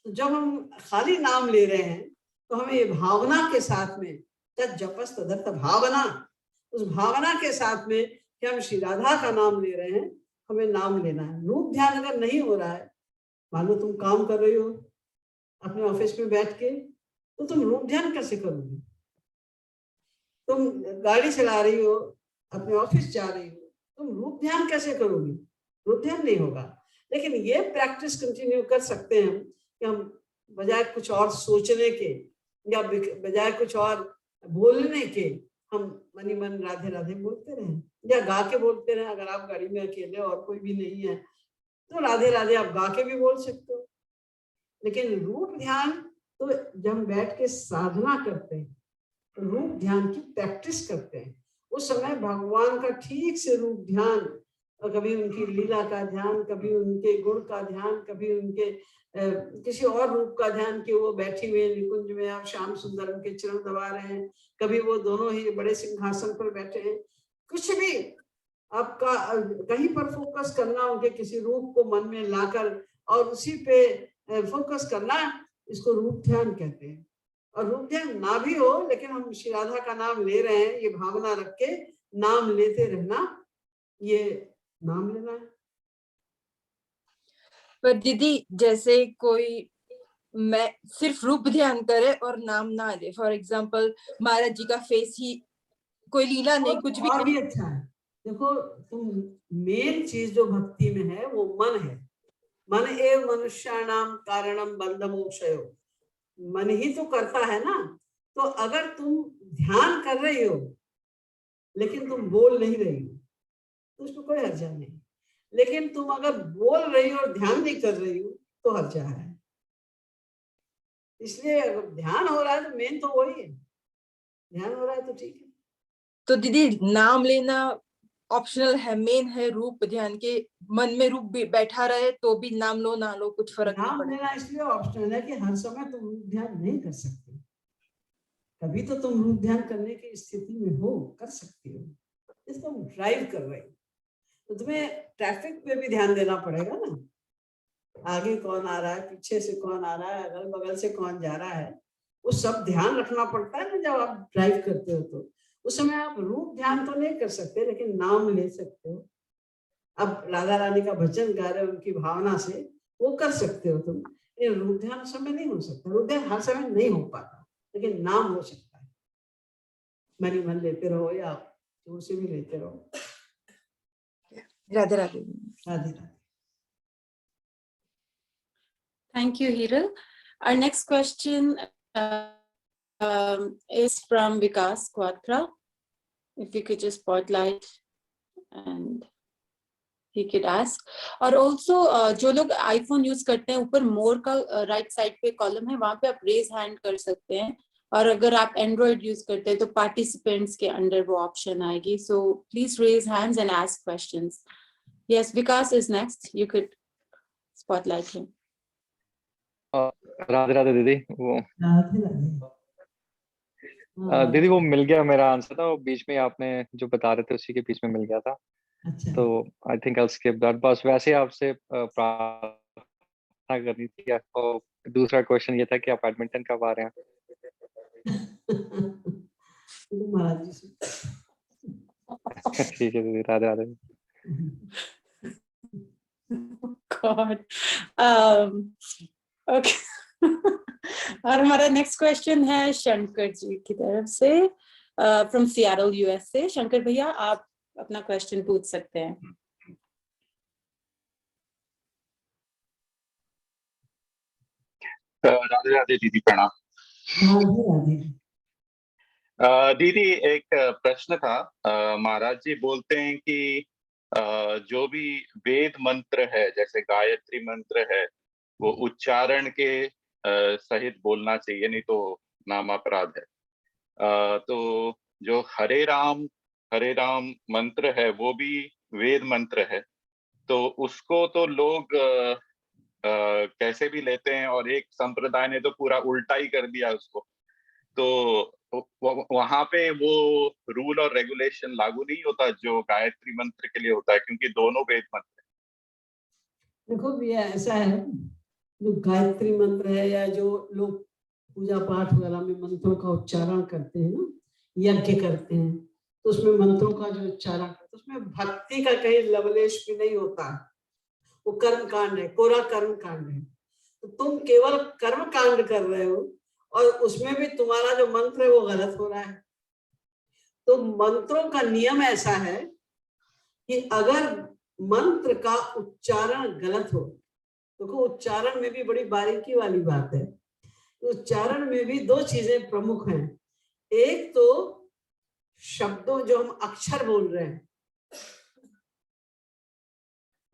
तो जब हम खाली नाम ले रहे हैं तो हमें ये भावना के साथ में, जपस तदर्थ भावना, उस भावना के साथ में कि हम श्री राधा का नाम ले रहे हैं, हमें नाम लेना है। रूप ध्यान अगर नहीं हो रहा है, मान लो तुम काम कर रही हो अपने ऑफिस में बैठ के, तो तुम रूप ध्यान कैसे करोगे? तुम गाड़ी चला रही हो, अपने ऑफिस जा रही हो, तुम रूप ध्यान कैसे करोगी? रूप ध्यान नहीं होगा। लेकिन ये प्रैक्टिस कंटिन्यू कर सकते हैं कि हम बजाय कुछ और सोचने के या बजाय कुछ और बोलने के, हम मनी मन राधे राधे बोलते रहें या गा के बोलते रहें। अगर आप गाड़ी में अकेले और कोई भी नहीं है तो राधे राधे आप गा के भी बोल सकते हो। लेकिन रूप ध्यान तो जब हम बैठ के साधना करते हैं, रूप ध्यान की प्रैक्टिस करते हैं, उस समय भगवान का ठीक से रूप ध्यान, और कभी उनकी लीला का ध्यान, कभी उनके गुण का ध्यान, कभी उनके किसी और रूप का ध्यान कि वो बैठी हुए निकुंज में आप श्याम सुंदर उनके चरण दबा रहे हैं, कभी वो दोनों ही बड़े सिंहासन पर बैठे हैं। कुछ भी आपका कहीं पर फोकस करना, उनके किसी रूप को मन में लाकर और उसी पे फोकस करना, इसको रूप ध्यान कहते हैं। और रूप ध्यान ना भी हो लेकिन हम श्री राधा का नाम ले रहे हैं, ये भावना रख के नाम लेते रहना, ये नाम लेना है। पर दीदी जैसे कोई मैं सिर्फ रूप ध्यान करे और नाम ना ले, फॉर एग्जाम्पल महाराज जी का फेस ही, कोई लीला नहीं, कुछ भी नहीं। अच्छा है, देखो तुम मेन चीज जो भक्ति में है वो मन है। मन एव मनुष्याणाम कारणम बंध मोक्षयो, मन ही तो करता है ना। तो अगर तुम ध्यान कर रही हो लेकिन तुम बोल नहीं रही हो तो उसमें कोई हर्जा नहीं। लेकिन तुम अगर बोल रही हो और ध्यान नहीं कर रही हो तो हर्जा है। इसलिए अगर ध्यान हो रहा है तो मेन तो वही है, ध्यान हो रहा है तो ठीक है। तो दीदी नाम लेना ऑप्शनल है, मेन है रूप ध्यान के। मन में रूप भी बैठा रहे तो भी नाम लो ना लो कुछ फर्क नहीं नाम पड़ेगा। लेना इसलिए ऑप्शनल है कि हर समय तुम ध्यान नहीं कर सकते। तभी तो तुम रूप ध्यान करने की स्थिति में हो, कर सकती हो। इस तुम ड्राइव कर रहे हो तो तुम्हें ट्रैफिक पे भी ध्यान देना पड़ेगा ना, आगे कौन आ रहा है, पीछे से कौन आ रहा है, अगल बगल से कौन जा रहा है, वो सब ध्यान रखना पड़ता है ना जब आप ड्राइव करते हो। तो उस समय आप रूप ध्यान तो नहीं कर सकते, लेकिन नाम ले सकते हो। अब राधा रानी का भजन गा रहे हो उनकी भावना से, वो कर सकते हो तुम। ये रूप ध्यान उस समय नहीं हो सकता, रूप ध्यान हर समय नहीं हो पाता, लेकिन नाम हो सकता है। मनी मन लेते रहो या जोर से भी लेते रहो। Radhe Radhe. Radhe Radhe. Thank you, Hiral. Our next question is from Vikas Quatra. If you could just spotlight and he could ask. और also जो लोग iPhone यूज करते हैं, ऊपर मोर का राइट साइड पे कॉलम है, वहां पे आप रेज हैंड कर सकते हैं। और अगर आप एंड्रॉइड यूज करते हैं तो पार्टिसिपेंट्स के अंडर वो ऑप्शन आएगी। So please raise hands and ask questions. Yes, Vikas is next. You could spotlight him. Radhe Radhe दीदी। वो राधे राधे। दीदी वो मिल गया, मेरा आंसर था वो बीच में आपने जो बता रहे थे उसी के बीच में मिल गया था। अच्छा। तो I think I skip that. बस वैसे आपसे प्रार्थना करनी थी। और दूसरा क्वेश्चन ये था कि आप बैडमिंटन कब आ रहे हैं? महाराज जी से। ठीक है दीदी, राधे राधे। God. Okay. और हमारा नेक्स्ट क्वेश्चन है शंकर जी की तरफ से, फ्रॉम सियाटल यूएसए। शंकर भैया, आप अपना क्वेश्चन पूछ सकते हैं। राधे राधे दीदी, प्रणाम। राधे राधे। दीदी एक प्रश्न था। महाराज जी बोलते हैं कि जो भी वेद मंत्र है, जैसे गायत्री मंत्र है, वो उच्चारण के सहित बोलना चाहिए, नहीं तो नाम अपराध है। तो जो हरे राम मंत्र है वो भी वेद मंत्र है, तो उसको तो लोग कैसे भी लेते हैं, और एक संप्रदाय ने तो पूरा उल्टा ही कर दिया उसको। तो वहां पे वो रूल और रेगुलेशन लागू नहीं होता जो गायत्री मंत्र के लिए होता है, क्योंकि दोनों वेद मंत्र है। देखो भैया, ऐसा है, जो गायत्री मंत्र है या जो लोग पूजा पाठ वगैरह में मंत्रों का उच्चारण करते हैं ना, यज्ञ करते हैं, तो उसमें मंत्रों का जो उच्चारण करते हैं उसमें भक्ति का कहीं लवलेश भी नहीं होता। वो कर्म कांड है, कोरा कर्म कांड है। तो तुम केवल कर्म कांड कर रहे हो और उसमें भी तुम्हारा जो मंत्र है वो गलत हो रहा है। तो मंत्रों का नियम ऐसा है कि अगर मंत्र का उच्चारण गलत हो, देखो उच्चारण में भी बड़ी बारीकी वाली बात है। उच्चारण में भी दो चीजें प्रमुख हैं। एक तो शब्दों, जो हम अक्षर बोल रहे हैं,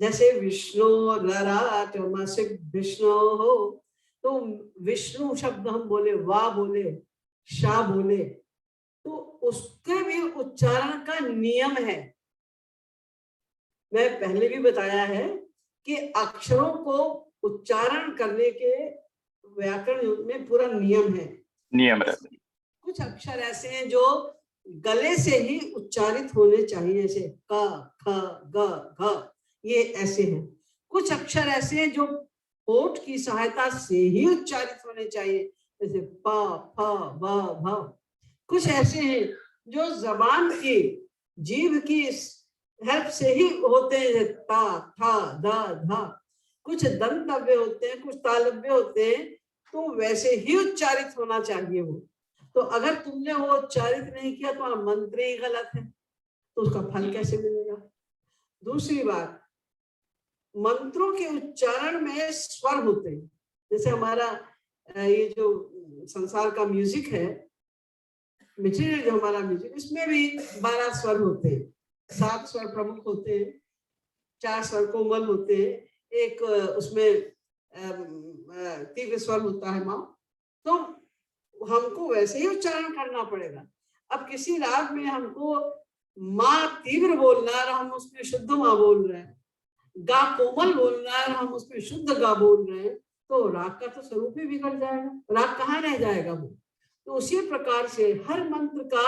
जैसे विष्णु ललाट मासिक विष्णु हो, तो विष्णु शब्द हम बोले, वाह बोले, शाह बोले, तो उसके भी उच्चारण का नियम है। मैं पहले भी बताया है कि अक्षरों को उच्चारण करने के व्याकरण में पूरा नियम है। नियम रहते हैं। कुछ अक्षर ऐसे हैं जो गले से ही उच्चारित होने चाहिए, जैसे क, ख, ग, घ, ये ऐसे हैं। कुछ अक्षर ऐसे हैं जो होठ की सहायता से ही उच्चारित होने चाहिए, जैसे प, फ, ब, भ। कुछ ऐसे हैं जो जबान की, जीभ की हेल्प से ही होते हैं, ता, था, ध, ध। कुछ दंतव्य होते हैं, कुछ तालव्य होते हैं, तो वैसे ही उच्चारित होना चाहिए वो। तो अगर तुमने वो उच्चारित नहीं किया तो मंत्र ही गलत है, तो उसका फल कैसे मिलेगा? दूसरी बात, मंत्रों के उच्चारण में स्वर होते हैं। जैसे हमारा ये जो संसार का म्यूजिक है, मटेरियल जो हमारा म्यूजिक, इसमें भी 12 स्वर होते हैं। 7 स्वर प्रमुख होते हैं, 4 स्वर कोमल होते हैं, एक उसमें तीव्र स्वर होता है माँ। तो हमको वैसे ही उच्चारण करना पड़ेगा। अब किसी राग में हमको माँ तीव्र बोलना है और हम उसमें शुद्ध माँ बोल रहे हैं, गा कोमल बोलना है और हम उसमें शुद्ध गा बोल रहे हैं, तो राग का तो स्वरूप ही बिगड़ जाएगा, राग कहाँ रह जाएगा वो। तो उसी प्रकार से हर मंत्र का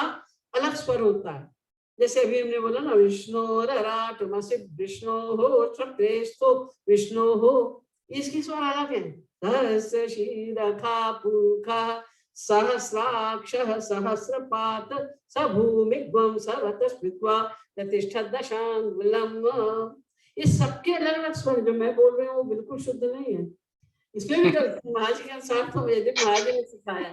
अलग स्वर होता है। जैसे अभी हमने बोला ना, विष्णु राट विष्णु हो क्षत्रेस्थो विष्णु हो, इसकी स्वर अलग है। सहस्र शीरखा पुरुखा सहस्राक्ष सहस्रपात स भूमिग्वं सर्वतस्मित्वा प्रतिष्ठा दशांगुलम। इस सबके अलग अलग स्वर जो मैं बोल रही हूँ वो बिल्कुल शुद्ध नहीं है। इसमें भी गलती महाराज के अनुसार तो महाराज ने सिखाया,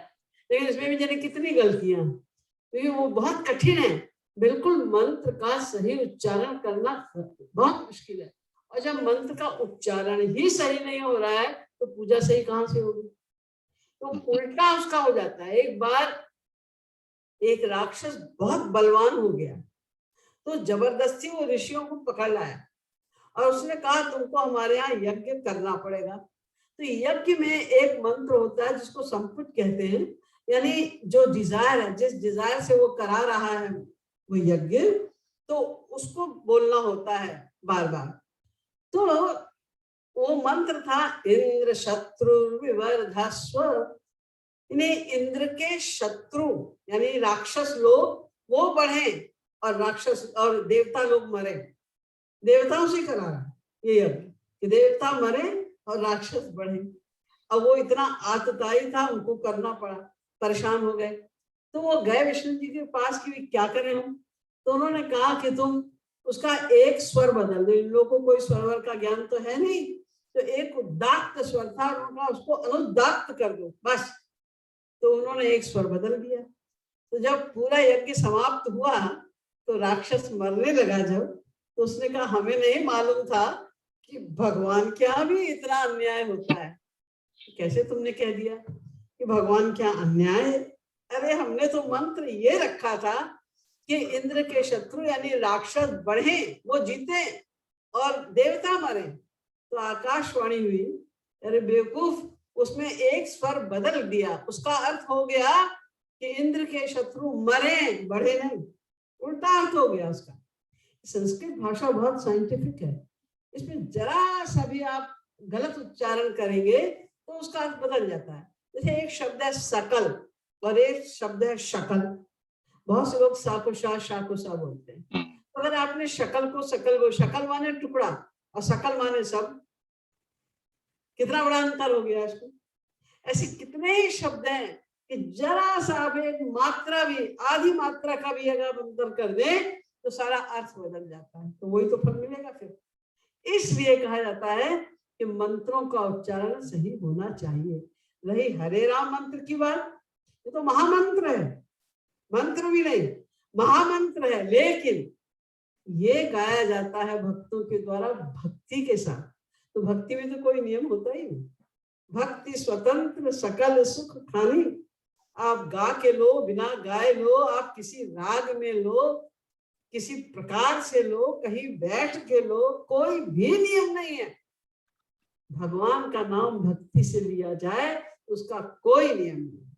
लेकिन इसमें भी जाने कितनी गलतियां, क्योंकि वो बहुत कठिन है। बिल्कुल मंत्र का सही उच्चारण करना बहुत मुश्किल है, और जब मंत्र का उच्चारण ही सही नहीं हो रहा है तो पूजा सही कहाँ से होगी। तो उल्टा उसका हो जाता है। एक बार एक राक्षस बहुत बलवान हो गया, तो जबरदस्ती वो ऋषियों को पकड़ लाया और उसने कहा तुमको हमारे यहाँ यज्ञ करना पड़ेगा। तो यज्ञ में एक मंत्र होता है जिसको संपुट कहते हैं, यानी जो डिजायर है, जिस डिजायर से वो करा रहा है वो यज्ञ, तो उसको बोलना होता है बार बार। तो वो मंत्र था इंद्र शत्रु विवर्धस्व, इन्हें इंद्र के शत्रु यानी राक्षस लोग वो बढ़े और राक्षस और देवता लोग मरे। देवताओं से करा रहा ये यज्ञ कि देवता मरे और राक्षस बढ़े। अब वो इतना आतताई था, उनको करना पड़ा, परेशान हो गए। तो वो गए विष्णु जी के पास कि क्या करें हम। तो उन्होंने कहा कि तुम उसका एक स्वर बदल दो। इन लोगों को कोई स्वर का ज्ञान तो है नहीं, तो एक उदात्त स्वर था, उन्होंने उसको अनुदात्त कर दो बस। तो उन्होंने एक स्वर बदल दिया। तो जब पूरा यज्ञ समाप्त हुआ तो राक्षस मरने लगा जब, तो उसने कहा हमें नहीं मालूम था कि भगवान क्या भी इतना अन्याय होता है। कैसे तुमने कह दिया कि भगवान क्या अन्याय है। अरे हमने तो मंत्र ये रखा था कि इंद्र के शत्रु यानी राक्षस बढ़े, वो जीते और देवता मरे। तो आकाशवाणी हुई, अरे बेवकूफ, उसमें एक स्वर बदल दिया। उसका अर्थ हो गया कि इंद्र के शत्रु मरे, बढ़े नहीं, उल्टा अर्थ हो गया उसका। संस्कृत भाषा बहुत साइंटिफिक है, इसमें जरा सा भी आप गलत उच्चारण करेंगे तो उसका अर्थ बदल जाता है। जैसे एक शब्द है सकल और एक शब्द है शकल। बहुत से लोग साकुशा शाकुशा बोलते हैं। अगर आपने शकल को सकल को, शकल माने टुकड़ा और सकल माने सब, कितना बड़ा अंतर हो गया इसको। ऐसे कितने ही शब्द हैं कि जरा सा भी एक मात्रा भी, आधी मात्रा का भी अगर अंतर कर दे तो सारा अर्थ बदल जाता है। तो वही तो फल मिलेगा फिर। इसलिए कहा जाता है कि मंत्रों का उच्चारण सही होना चाहिए। रही हरे राम मंत्र की बात, ये तो महामंत्र है, मंत्र भी नहीं महामंत्र है, लेकिन ये गाया जाता है भक्तों के द्वारा भक्ति के साथ। तो भक्ति में तो कोई नियम होता ही नहीं। भक्ति स्वतंत्र सकल सुख खानी, आप गा के लो, बिना गाए लो, आप किसी राग में लो, किसी प्रकार से लो, कहीं बैठ के लो, कोई भी नियम नहीं है। भगवान का नाम भक्ति से लिया जाए उसका कोई नियम नहीं।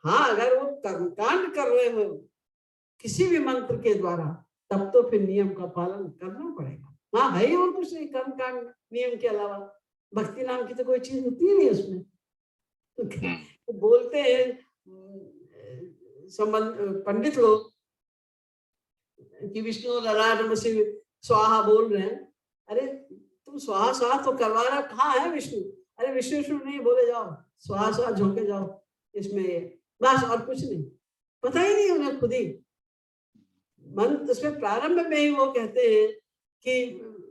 हाँ, अगर वो कर्मकांड कर रहे हो किसी भी मंत्र के द्वारा, तब तो फिर नियम का पालन करना पड़ेगा। हाँ है ही और कुछ नहीं, कर्मकांड नियम के अलावा भक्ति नाम की तो कोई चीज होती ही नहीं उसमें। तो बोलते हैं संबंध पंडित लोग कि विष्णु ललाट से स्वाहा बोल रहे हैं। अरे तुम स्वाहा स्वाहा तो करवा रहे हो, कहाँ है विष्णु। अरे विष्णु विष्णु नहीं बोले जाओ, स्वाहा स्वाहा झोंके जाओ इसमें, ये बस और कुछ नहीं। पता ही नहीं उन्हें खुद ही। मंत्र उसमें प्रारंभ में ही वो कहते हैं कि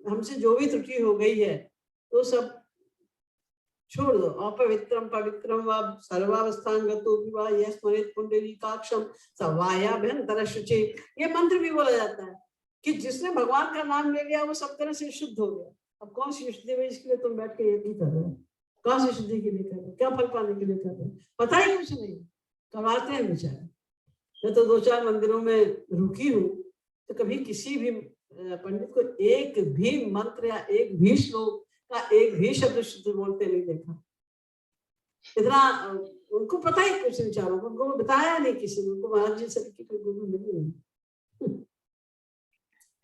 हमसे जो भी त्रुटि हो गई है तो सब छोड़ दो। अपवित्रम पवित्रम व सर्वावस्थांगतो विवाह यस्मरेत पुंडरीकाक्षम सवायाभ्यंतर शुचि। ये मंत्र भी बोला जाता है कि जिसने भगवान का नाम ले लिया वो सब तरह से शुद्ध हो गया। अब कौन सी शुद्धि है इसके लिए तुम बैठ के यज्ञ कर रहे हो, कौन सी शुद्धि के लिए कर रहे हो, क्या फल पाने के लिए कर रहे हो, पता ही कुछ नहीं, करवाते हैं बेचारे। मैं तो 2-4 मंदिरों में रुकी हूँ, तो कभी किसी भी पंडित को एक भी मंत्र या एक भी श्लोक का एक भी शब्द शुद्ध बोलते नहीं देखा। इतना उनको पता ही कुछ नहीं, चारों को उनको बताया नहीं किसी ने, उनको महाराज जी से कोई गुरु नहीं।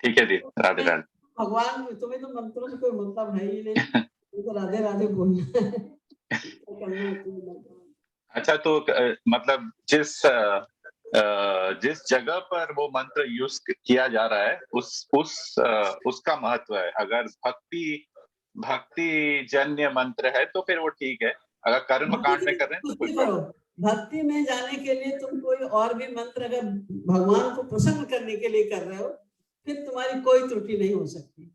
ठीक है दी, राधे राधे। भगवान तुम्हें तो मंत्रों से कोई मतलब है ही नहीं, तो राधे राधे बोलना है। अच्छा, तो मतलब जिस जगह पर वो मंत्र यूज किया जा रहा है उसका महत्व है। अगर भक्ति जन्य मंत्र है तो फिर वो ठीक है, अगर कर्म कांड में कर रहे हैं तो कोई करो, भक्ति में जाने के लिए तुम कोई और भी मंत्र अगर भगवान को प्रसन्न करने के लिए कर रहे हो, फिर तुम्हारी कोई त्रुटि नहीं हो सकती,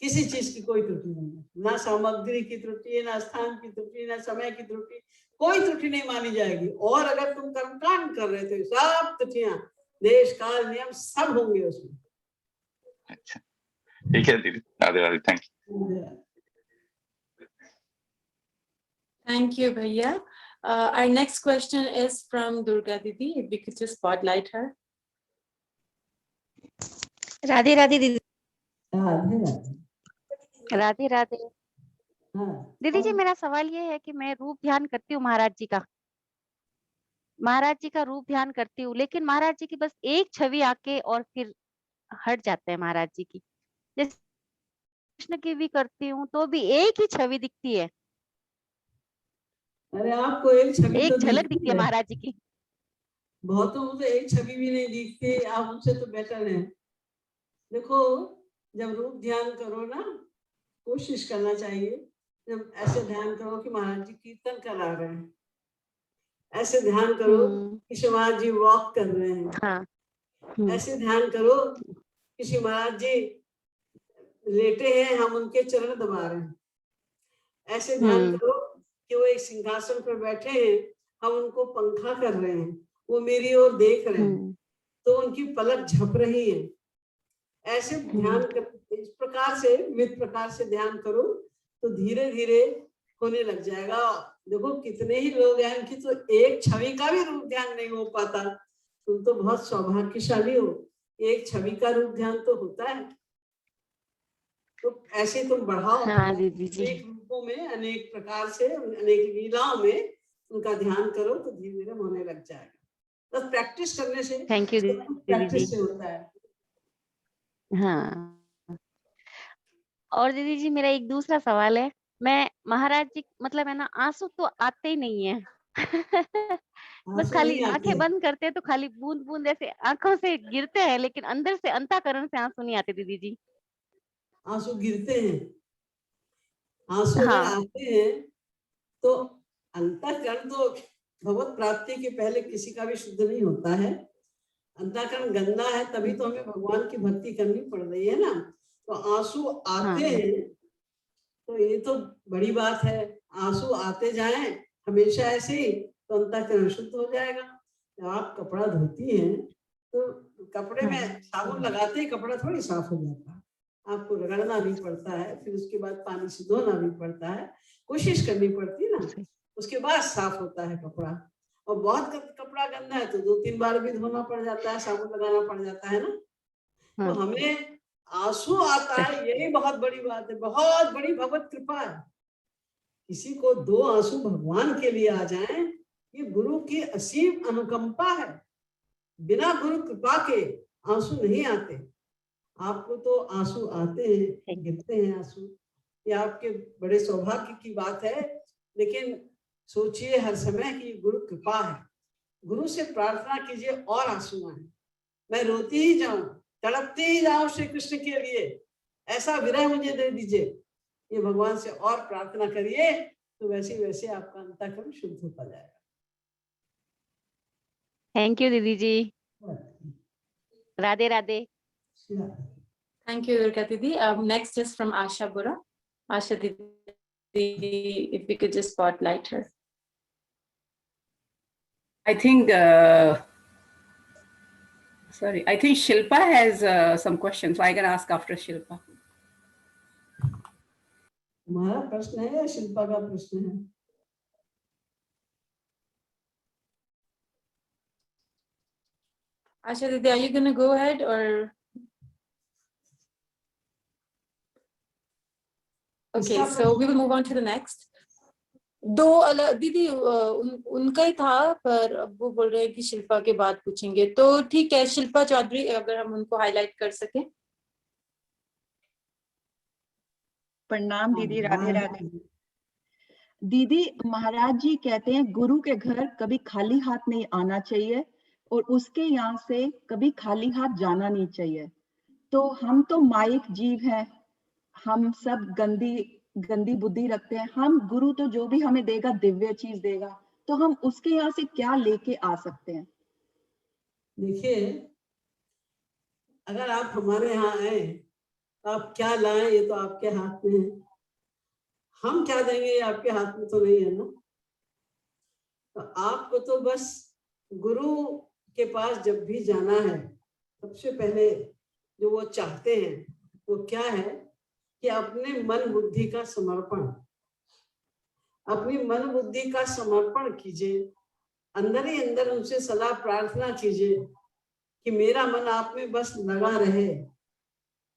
किसी चीज की कोई त्रुटि नहीं है, ना सामग्री की त्रुटि, ना स्थान की त्रुटि, ना समय की त्रुटि, कोई त्रुटि नहीं मानी जाएगी। और अगर तुम कर्मकांड कर रहे थे, सब त्रुटियां, देश काल नियम सब होंगे उसमें। अच्छा, ठीक है दीदी, Radhe Radhe, thank you. Thank you, Bhaiya. Our next question is from Durga Didi. If we could just spotlight her. Radhe Radhe दीदी। राधे राधे। राधे राधे हाँ, दीदी जी, मेरा सवाल ये है कि मैं रूप ध्यान करती हूँ महाराज जी का रूप ध्यान करती हूँ, लेकिन महाराज जी की बस एक छवि आके और फिर हट जाते हैं महाराज जी की। जैसे कृष्ण की भी करती हूँ तो भी एक ही छवि दिखती है, अरे आपको एक छवि एक तो झलक दिखती है है, महाराज जी की। बहुतों को तो एक छवि भी नहीं दिखती, आप उनसे तो बेटर हैं। देखो, जब रूप ध्यान करो ना, कोशिश करना चाहिए, जब ऐसे ध्यान करो कि महाराज जी कीर्तन करा रहे हैं, ऐसे ध्यान करो कि शिव महाराज जी वॉक कर रहे हैं, हाँ। ऐसे ध्यान करो कि शिव महाराज जी लेटे हैं, हम उनके चरण दबा रहे हैं, ऐसे ध्यान करो कि वो एक सिंहासन पर बैठे हैं, हम उनको पंखा कर रहे हैं, वो मेरी ओर देख रहे हैं, तो उनकी पलक झप रही है। ऐसे ध्यान इस प्रकार से विविध प्रकार से ध्यान करो तो धीरे धीरे होने लग जाएगा। देखो कितने ही लोग हैं कि तो एक छवि का भी रूप ध्यान नहीं हो पाता, तुम तो बहुत सौभाग्यशाली हो, एक छवि का रूप ध्यान तो होता है। तो ऐसे तुम बढ़ाओ, हाँ दीदी जी। अनेक रूपों में, अनेक प्रकार से, अनेक लीलाओं में उनका ध्यान करो तो धीरे धीरे होने लग जाएगा। बस प्रैक्टिस करने से, थैंक यू दीदी जी। प्रैक्टिस से होता है। हाँ, और दीदी जी मेरा एक दूसरा सवाल है, मैं महाराज जी मतलब है ना, आंसू तो आते ही नहीं है बस आंसू खाली नहीं आते, आंखें बंद करते हैं तो खाली बूंद बूंद ऐसे आंखों से गिरते हैं, लेकिन अंदर से अंतःकरण से आंसू नहीं आते दीदी जी। आंसू गिरते हैं, आंसू अगर हाँ। आते हैं तो अंतःकरण तो भगवत प्राप्ति के पहले किसी का भी शुद्ध नहीं होता है। अंतःकरण गंदा है, तभी तो हमें भगवान की भक्ति करनी पड़ रही है ना। तो आंसू आते हैं तो ये तो बड़ी बात है, आंसू आते जाएं हमेशा ऐसे ही, तो अंतःकरण शुद्ध हो जाएगा। जब आप कपड़ा धोती हैं तो कपड़े में साबुन लगाते ही कपड़ा थोड़ी साफ हो जाता है, आपको रगड़ना भी पड़ता है, फिर उसके बाद पानी से धोना भी पड़ता है, कोशिश करनी पड़ती है ना, उसके बाद साफ होता है कपड़ा। और बहुत कपड़ा गंदा है तो 2-3 बार भी धोना पड़ जाता है, साबुन लगाना पड़ जाता है ना। तो हमें आंसू आता है, यही बहुत बड़ी बात है, बहुत बड़ी भगवत कृपा है। किसी को 2 आंसू भगवान के लिए आ जाएं, ये गुरु की असीम अनुकंपा है। बिना गुरु कृपा के आंसू नहीं आते। आपको तो आंसू आते हैं, गिरते हैं आंसू, ये आपके बड़े सौभाग्य की बात है। लेकिन सोचिए हर समय की गुरु कृपा है, गुरु से प्रार्थना कीजिए और आंसू आए, मैं रोती ही जाऊं, तड़पती ही जाऊं श्री कृष्ण के लिए, ऐसा विरह मुझे दे दीजिए, ये भगवान से और प्रार्थना करिए, तो वैसे वैसे आपका अंतःकरण शुद्ध होता जाएगा। थैंक यू दीदी जी। Radhe Radhe. Thank you, Durga Didi. Next is from Asha Bura. Asha Didi, if we could just spotlight her. I think, sorry, I think Shilpa has some questions, so I can ask after Shilpa. तुम्हारा प्रश्न है या शिल्पा का प्रश्न है? Asha Didi, are you going to go ahead or? Okay, so we will move on to the next. दो अलग दीदी उनका ही था, पर अब वो बोल रहे हैं कि शिल्पा के बाद पूछेंगे, तो ठीक है शिल्पा चौधरी, अगर हम उनको हाईलाइट कर सके। प्रणाम दीदी, राधे राधे। दीदी, महाराज जी कहते हैं गुरु के घर कभी खाली हाथ नहीं आना चाहिए और उसके यहाँ से कभी खाली हाथ जाना नहीं चाहिए। तो हम तो माइक जीव हैं, हम सब गंदी बुद्धि रखते हैं। हम गुरु तो जो भी हमें देगा दिव्य चीज देगा, तो हम उसके यहाँ से क्या लेके आ सकते हैं? देखिए, अगर आप हमारे यहाँ आए तो आप क्या लाएं ये तो आपके हाथ में है। हम क्या देंगे ये आपके हाथ में तो नहीं है ना। तो आपको तो बस गुरु के पास जब भी जाना है, सबसे पहले जो वो चाहते हैं वो क्या है कि अपने मन बुद्धि का समर्पण, अपनी मन बुद्धि का समर्पण कीजिए। अंदर ही अंदर उनसे सलाह प्रार्थना कीजिए कि मेरा मन आप में बस लगा रहे,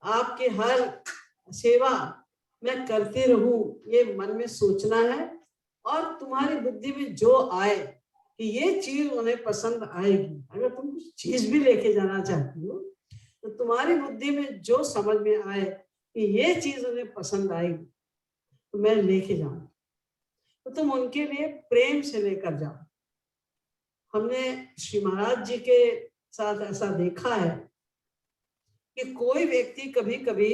आपके हर सेवा मैं करते रहूं, ये मन में सोचना है। और तुम्हारी बुद्धि में जो आए कि ये चीज उन्हें पसंद आएगी, अगर तुम कुछ चीज भी लेके जाना चाहती हो तो तुम्हारी बुद्धि में जो समझ में आए कि ये चीज उन्हें पसंद आएगी तो मैं लेके जाऊं, तो तुम उनके लिए प्रेम से लेकर जाओ। हमने श्री महाराज जी के साथ ऐसा देखा है कि कोई व्यक्ति कभी कभी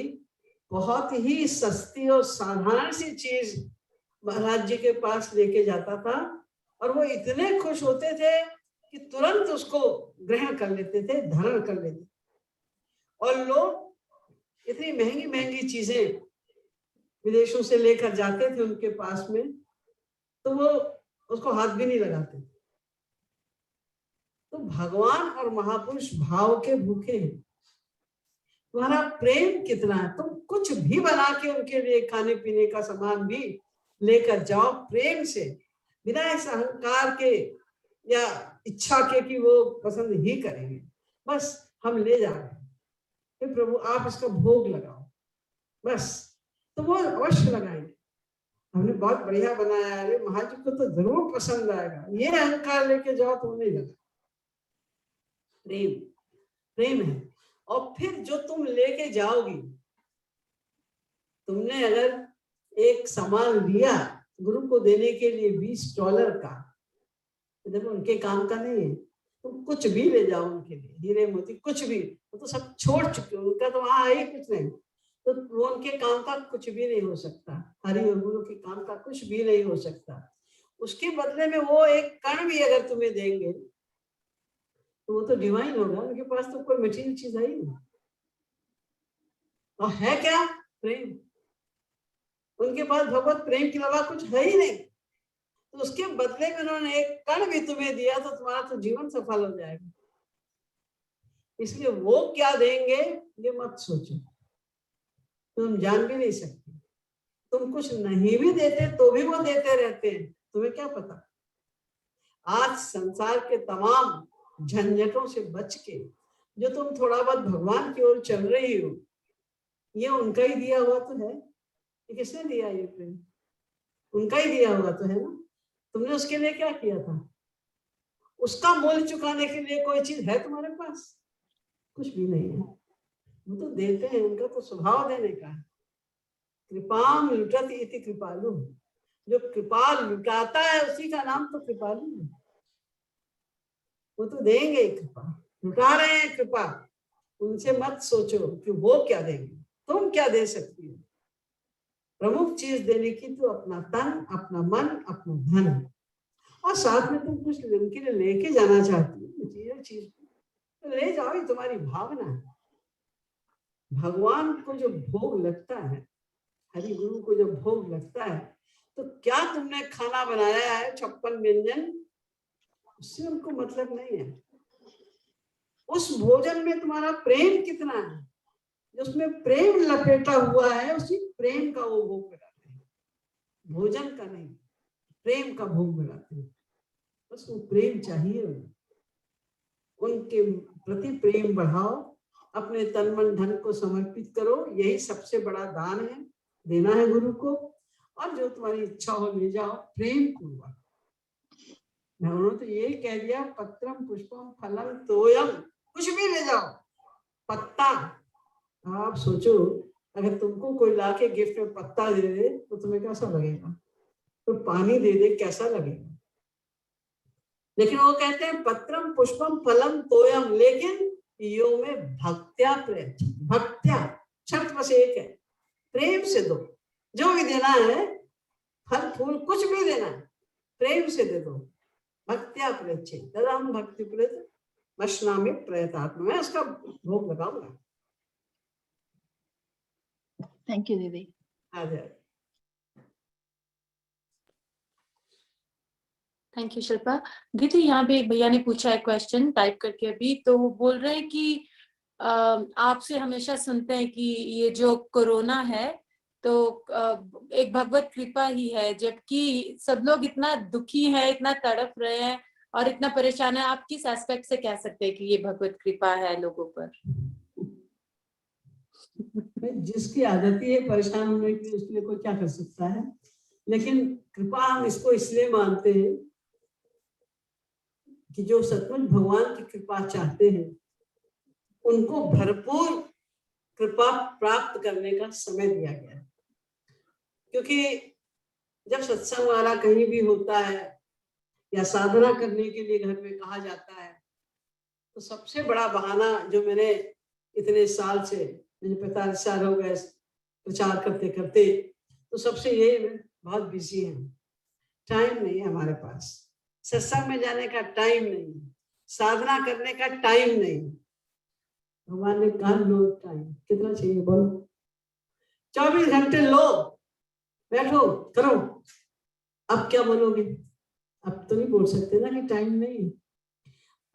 बहुत ही सस्ती और साधारण सी चीज महाराज जी के पास लेके जाता था और वो इतने खुश होते थे कि तुरंत उसको ग्रहण कर लेते थे, धारण कर लेते थे। और लोग इतनी महंगी महंगी चीजें विदेशों से लेकर जाते थे उनके पास में, तो वो उसको हाथ भी नहीं लगाते। तो भगवान और महापुरुष भाव के भूखे हैं। तुम्हारा प्रेम कितना है, तुम कुछ भी बना के उनके लिए खाने पीने का सामान भी लेकर जाओ प्रेम से, बिना इस अहंकार के या इच्छा के कि वो पसंद ही करेंगे। बस हम ले जा रहे हैं, फिर प्रभु आप इसका भोग लगाओ, बस। तो वो अवश्य लगाएंगे, हमने बहुत बढ़िया बनाया है, महाराज को तो जरूर पसंद आएगा। ये अहंकार लेके जाओ तो नहीं लगा। प्रेम प्रेम है। और फिर जो तुम लेके जाओगी, तुमने अगर एक सामान लिया गुरु को देने के लिए $20 का, देखो उनके काम का नहीं है, तुम कुछ भी ले जाओ उनके लिए, हीरे मोती कुछ भी, वो तो सब छोड़ चुके, उनका तो वहां है ही कुछ नहीं, तो वो उनके काम का कुछ भी नहीं हो सकता। हरि और गुरु के काम का कुछ भी नहीं हो सकता। उसके बदले में वो एक कण भी अगर तुम्हें देंगे तो वो तो डिवाइन होगा। उनके पास तो कोई मटेरियल चीज है ही नहीं, और है क्या? प्रेम। उनके पास भगवत प्रेम के अलावा कुछ है ही नहीं, तो उसके बदले में उन्होंने एक कण भी तुम्हें दिया तो तुम्हारा तो जीवन सफल हो जाएगा। इसलिए वो क्या देंगे ये मत सोचो, तुम जान भी नहीं सकते। तुम कुछ नहीं भी देते तो भी वो देते रहते हैं, तुम्हें क्या पता। आज संसार के तमाम झंझटों से बच के जो तुम थोड़ा बहुत भगवान की ओर चल रही हो, ये उनका ही दिया हुआ तो है। ये किसने दिया? ये प्रेम उनका ही दिया हुआ तो है ना। तुमने उसके लिए क्या किया था? उसका मूल्य चुकाने के लिए कोई चीज है तुम्हारे पास? कुछ भी नहीं है। वो तो देते हैं, उनका तो स्वभाव देने का है। कृपाम लुटत इति कृपालु, जो कृपा लुटाता है उसी का नाम तो कृपालु है। वो तो देंगे कृपा, लुटा रहे हैं कृपा। उनसे मत सोचो कि वो क्या देंगे, तुम क्या दे सकती हो। प्रमुख चीज देने की तो अपना तन, अपना मन, अपना धन, और साथ में तुम कुछ उनके लिए लेके जाना चाहती हो मटीरियल चीज, तो ले जाओ, ये तुम्हारी भावना है। भगवान को जो भोग लगता है, हरि गुरु को जो भोग लगता है, तो क्या तुमने खाना बनाया है 56 व्यंजन, उससे उनको मतलब नहीं है। उस भोजन में तुम्हारा प्रेम कितना है, उसमें प्रेम लपेटा हुआ है, उसी प्रेम का वो भोग लगाते हैं, भोजन का नहीं, प्रेम का भोग लगाते हैं। बस वो प्रेम चाहिए, उनके प्रति प्रेम बढ़ाओ, अपने तन मन धन को समर्पित करो, यही सबसे बड़ा दान है, देना है गुरु को। और जो तुम्हारी इच्छा हो ले जाओ प्रेम पूर्वक। उन्होंने तो यही कह दिया, पत्रम पुष्पम फलम तोयम, कुछ भी ले जाओ, पत्ता। आप सोचो अगर तुमको कोई लाके गिफ्ट में पत्ता दे दे तो तुम्हें कैसा लगेगा? तो पानी दे दे कैसा लगेगा। लेकिन वो कहते हैं पत्रम पुष्पम फलम तोयम, लेकिन यो में भक्त्या प्रयच्छ, भक्त्या शब्द बस एक है, प्रेम से दो। जो भी देना है, फल फूल कुछ भी देना है, प्रेम से दे दो। भक्त्या प्रयच्छ तदहं भक्ति प्रयत वैष्णामि प्रयतात्मा, मैं उसका भोग लगाऊंगा। थैंक यू दीदी। Thank you Shilpa. दीदी यहाँ पे एक भैया ने पूछा है क्वेश्चन टाइप करके अभी, तो वो बोल रहे हैं कि आपसे हमेशा सुनते हैं कि ये जो कोरोना है तो एक भगवत कृपा ही है, जबकि सब लोग इतना दुखी है, इतना तड़प रहे हैं और इतना परेशान है। आप किस एस्पेक्ट से कह सकते हैं कि ये भगवत कृपा है लोगों पर? जिसकी आदत ही है परेशान होने की, उसके लिए कोई क्या कर सकता है। लेकिन कृपा हम इसको इसलिए मानते हैं कि जो सचमुच भगवान की कृपा चाहते हैं उनको भरपूर कृपा प्राप्त करने का समय दिया गया है। क्योंकि जब सत्संग वाला कहीं भी होता है या साधना करने के लिए घर में कहा जाता है, तो सबसे बड़ा बहाना जो मैंने इतने साल से, मुझे 45 साल हो गए प्रचार करते करते, तो सबसे यही बहुत बिजी है, टाइम नहीं है हमारे पास, सत्संग में जाने का टाइम नहीं, साधना करने का टाइम नहीं। भगवान ने कहा लो टाइम कितना चाहिए बोलो, 24 घंटे लो, बैठो करो। अब क्या बोलोगे? अब तो नहीं बोल सकते ना कि टाइम नहीं।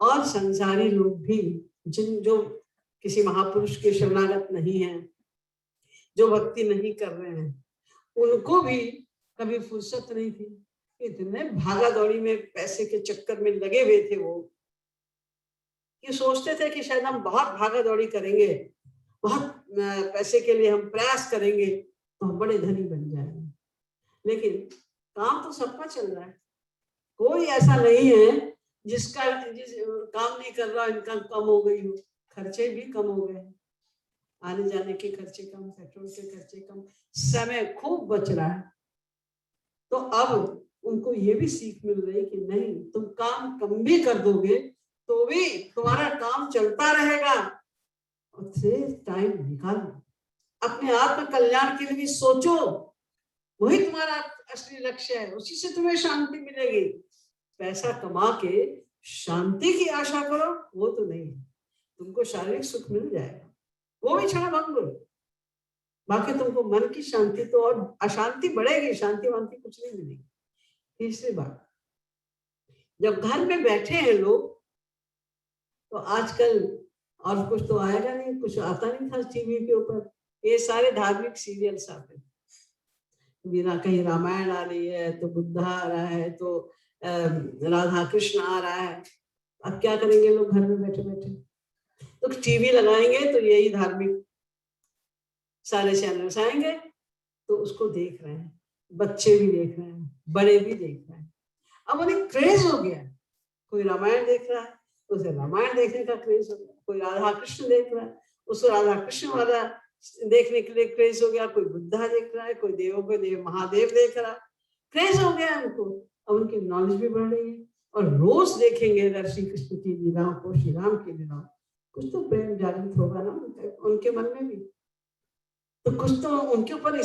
और संसारी लोग भी जो किसी महापुरुष के शरणागत नहीं है, जो भक्ति नहीं कर रहे हैं, उनको भी कभी फुर्सत नहीं थी। इतने भागा दौड़ी में पैसे के चक्कर में लगे हुए थे वो, कि सोचते थे कि शायद हम बहुत भागा दौड़ी करेंगे, बहुत पैसे के लिए हम प्रयास करेंगे तो हम बड़े धनी बन जाएंगे। लेकिन काम तो सबका चल रहा है, कोई ऐसा नहीं है जिस काम नहीं कर रहा इनकम कम हो गई हो। खर्चे भी कम हो गए, आने जाने के खर्चे कम, पेट्रोल के खर्चे कम, समय खूब बच रहा है। तो अब उनको ये भी सीख मिल रही कि नहीं, तुम काम कम भी कर दोगे तो भी तुम्हारा काम चलता रहेगा। उससे टाइम निकालो, अपने आत्म कल्याण के लिए भी सोचो, वही तुम्हारा असली लक्ष्य है, उसी से तुम्हें शांति मिलेगी। पैसा कमा के शांति की आशा करो वो तो नहीं है। तुमको शारीरिक सुख मिल जाएगा, वो भी क्षण भंगुर, बाकी तुमको मन की शांति तो और अशांति बढ़ेगी, शांति वांति कुछ नहीं मिलेगी। तीसरी बात, जब घर में बैठे हैं लोग, तो आजकल और कुछ तो आएगा नहीं, कुछ आता नहीं था टीवी के ऊपर, ये सारे धार्मिक सीरियल्स आते हैं। बिना कहीं रामायण आ रही है, तो बुद्धा आ रहा है, तो राधा कृष्ण आ रहा है। अब क्या करेंगे लोग घर में बैठे बैठे? तो टीवी लगाएंगे तो यही धार्मिक सारे चैनल्स आएंगे, तो उसको देख रहे हैं, बच्चे भी देख रहे हैं, बड़े भी देख रहे हैं। अब उन्हें क्रेज हो गया, कोई रामायण देख रहा है तो उसे रामायण देखने का क्रेज हो गया, कोई राधा कृष्ण देख रहा है उसको राधा कृष्ण वाला देखने के लिए क्रेज हो गया, कोई बुद्धा देख रहा है, कोई देवों को देव महादेव देख रहा है, क्रेज हो गया उनको। अब उनकी नॉलेज भी बढ़ रही है और रोज देखेंगे अगर श्री कृष्ण की लीलाओं को, श्री राम की लीलाओं, कुछ तो प्रेम जागृत होगा ना उनके मन में भी, तो कुछ तो उनके ऊपर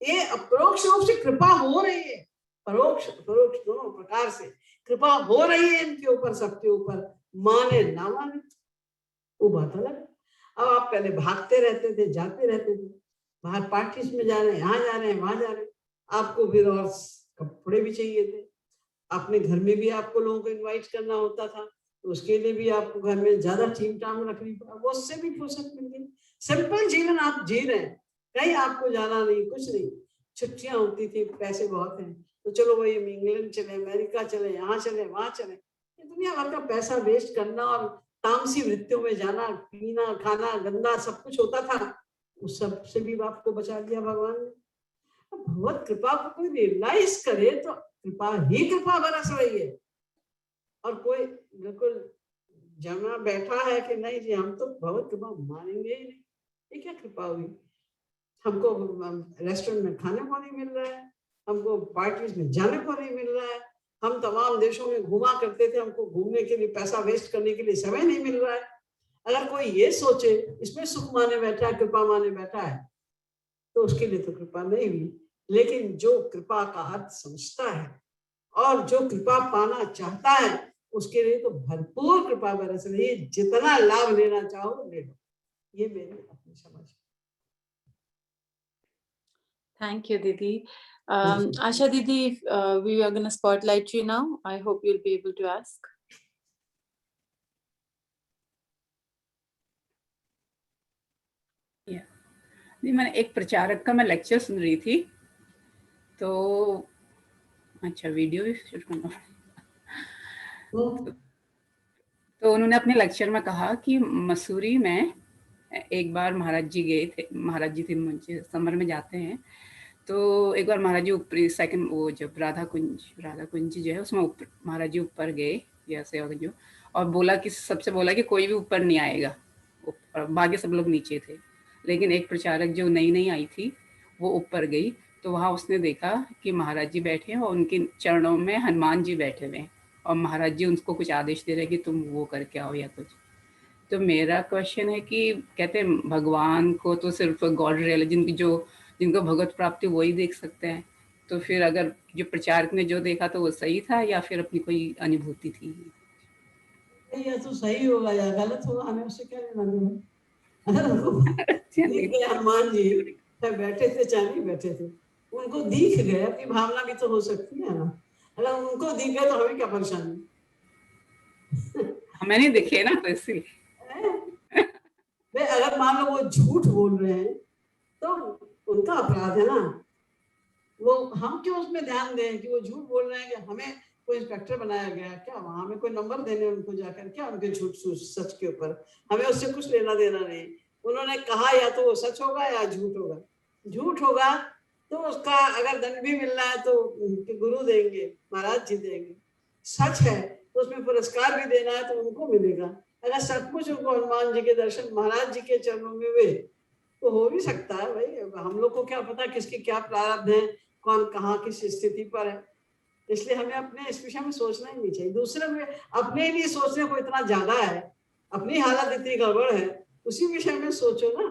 ये अप्रोक्ष रूप से कृपा हो रही है, परोक्ष परोक्ष दोनों प्रकार से कृपा हो रही है इनके ऊपर, सबके ऊपर, माने ना माने वो बात अलग। अब आप पहले भागते रहते थे, जाते रहते थे, बाहर पार्टीज में जा रहे हैं, यहाँ जा रहे हैं, वहां जा रहे हैं, आपको फिर और कपड़े भी चाहिए थे, अपने घर में भी आपको लोगों को इनवाइट करना होता था, तो उसके लिए भी आपको घर में ज्यादा चीम टाम रखनी पड़ा, वो उससे भी फुर्सत मिल गई। सिंपल जीवन आप जी रहे हैं, कहीं आपको जाना नहीं, कुछ नहीं, छुट्टियां होती थी, पैसे बहुत हैं तो चलो भाई हम इंग्लैंड चले, अमेरिका चले, यहाँ चले, वहां चले, दुनिया भर का पैसा वेस्ट करना और तामसी वृत्तियों में जाना, पीना खाना गंदा सब कुछ होता था, उस सब से भी आपको बचा दिया भगवान ने। भगवत कृपा को कोई रियलाइज करे तो कृपा ही कृपा बरस रही है, और कोई बिल्कुल जमा बैठा है कि नहीं जी हम तो भगवत कृपा मानेंगे ही नहीं, ये क्या कृपा हुई? हमको रेस्टोरेंट में खाने को नहीं मिल रहा है, हमको पार्टीज में जाने को नहीं मिल रहा है, हम तमाम देशों में घुमा करते थे, हमको घूमने के लिए पैसा वेस्ट करने के लिए समय नहीं मिल रहा है। अगर कोई ये सोचे इसमें सुख माने बैठा है, कृपा माने बैठा है, तो उसके लिए तो कृपा नहीं हुई। लेकिन जो कृपा का अर्थ समझता है और जो कृपा पाना चाहता है, उसके लिए तो भरपूर कृपा बरस रही है, जितना लाभ लेना चाहो ले लो। ये मेरी अपनी समझ। Thank you, Didi. Asha Didi, we are going to spotlight you now. I hope you'll be able to ask. नहीं, मैंने एक प्रचारक का मैं लेक्चर सुन रही थी, तो अच्छा वीडियो भी शूट करना। तो उन्होंने अपने लेक्चर में कहा कि मसूरी में एक बार महाराज जी गए थे, महाराज जी 3 मंच समर में जाते हैं, तो एक बार महाराज जी ऊपरी सेकंड वो जब राधा कुंज जो है उसमें ऊपर महाराज जी ऊपर गए जैसे, और बोला कि सबसे बोला कि कोई भी ऊपर नहीं आएगा, बाकी सब लोग नीचे थे। लेकिन एक प्रचारक जो नई आई थी वो ऊपर गई, तो वहाँ उसने देखा कि महाराज जी बैठे हैं और उनके चरणों में हनुमान जी बैठे हुए हैं, और महाराज जी उनको कुछ आदेश दे रहे हैं कि तुम वो करके आओ या कुछ। तो मेरा क्वेश्चन है कि कहते हैं भगवान को तो सिर्फ गॉड रियलिजन की जिनको भगवत प्राप्ति वही देख सकते हैं, तो फिर अगर जो प्रचारक ने जो देखा तो वो सही था या फिर अपनी कोई अनुभूति थी? या तो सही होगा या गलत होगा, हमें उससे क्या लेना देना। हनुमान जी चाहे बैठे थे चाहे नहीं बैठे थे, उनको दिख गए, अपनी भावना भी तो हो सकती है ना। अगर उनको दिख गए तो हमें क्या परेशानी? हमें नहीं दिखे ना, तो इसलिए अगर मान लो वो झूठ बोल रहे हैं तो उनका अपराध है ना। वो हम क्यों उसमें ध्यान दें कि वो झूठ बोल रहे हैं? कि हमें कोई इंस्पेक्टर बनाया गया क्या वहां में कोई नंबर देने उनको जाकर क्या उनके झूठ सच के ऊपर? हमें उससे कुछ लेना देना नहीं। उन्होंने कहा या तो वो सच होगा या झूठ होगा। झूठ होगा तो उसका अगर दंड भी मिलना है तो गुरु देंगे, महाराज जी देंगे। सच है तो उसमें पुरस्कार भी देना है तो उनको मिलेगा। अगर सचमुच उनको हनुमान जी के दर्शन महाराज जी के चरणों में हुए तो हो भी सकता है भाई। हम लोग को क्या पता किसके क्या प्रारब्ध है, कौन कहाँ किस स्थिति पर है। इसलिए हमें अपने इस विषय में सोचना ही नहीं चाहिए। दूसरे में अपने लिए सोचने को इतना ज्यादा है, अपनी हालत इतनी गड़बड़ है, उसी विषय में सोचो ना।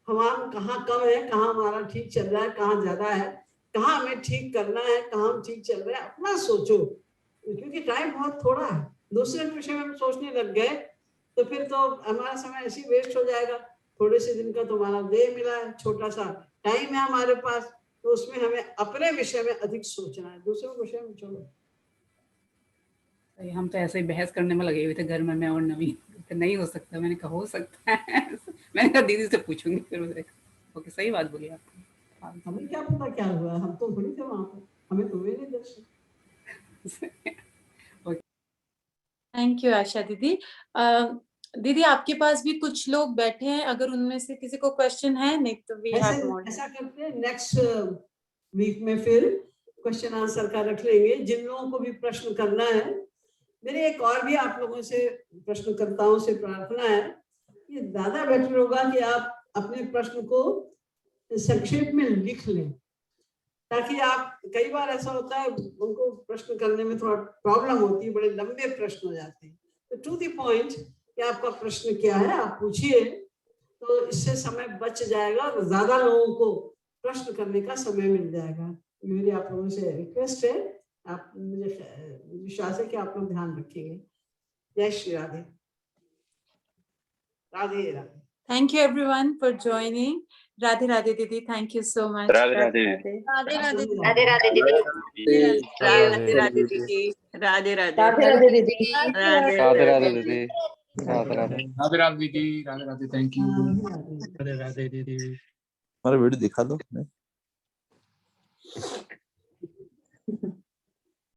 हम कहाँ कम है, कहाँ हमारा ठीक चल रहा है, कहाँ ज्यादा है, कहाँ हमें ठीक करना है, कहाँ हम ठीक चल रहे हैं, अपना सोचो। क्योंकि टाइम बहुत थोड़ा है। दूसरे विषय में हम सोचने लग गए तो फिर तो हमारा समय ऐसे वेस्ट हो जाएगा। थोड़े से दिन का तो हमारा देह मिला है, छोटा सा टाइम है हमारे पास, तो उसमें हमें अपने विषय में अधिक सोचना है, दूसरों विषय में छोड़ो। हम तो ऐसे ही बहस करने में लगे हुए थे घर में, मैं और नवीन। तो नहीं हो सकता, मैंने कहा हो सकता है। मैंने कहा दीदी से पूछूंगी फिर। ओके, सही बात बोली आपने। हमें क्या पता क्या हुआ, हम तो थोड़ी थे वहां पर, हमें तो हुए नहीं दर्शन। थैंक यू आशा दीदी। दीदी आपके पास भी कुछ लोग बैठे हैं, अगर उनमें से किसी को क्वेश्चन है, नहीं तो वी हैव मोर। ऐसा करते हैं नेक्स्ट वीक में फिर क्वेश्चन आंसर का रख लेंगे, जिन लोगों को भी प्रश्न करना है। मेरे एक और भी आप लोगों से प्रश्नकर्ताओं से प्रार्थना है कि ज्यादा बेटर होगा कि आप अपने प्रश्न को संक्षेप में लिख लें, ताकि आप, कई बार ऐसा होता है उनको प्रश्न करने में थोड़ा प्रॉब्लम होती है, बड़े लंबे प्रश्न हो जाते हैं। तो टू द पॉइंट कि आपका प्रश्न क्या है आप पूछिए, तो इससे समय बच जाएगा और ज्यादा लोगों को प्रश्न करने का समय मिल जाएगा। मेरी आप लोगों से रिक्वेस्ट है, आप मुझे विश्वास है कि आप लोग ध्यान रखेंगे। जय Shri Radhe. Radhe Radhe. Thank you everyone for joining. Radhe Radhe Didi, thank you so much. Radhe Radhe. Radhe Radhe Radhe Radhe दीदी। राधे राधे दीदी। Radhe Radhe. Radhe Radhe Didi. Radhe Radhe Radhe दीदी, राधे राधे। राधे राधे दीदी, राधे राधे, थैंक यू। राधे राधे। राधे राधे दीदी। हमारा वीडियो दिखा दो।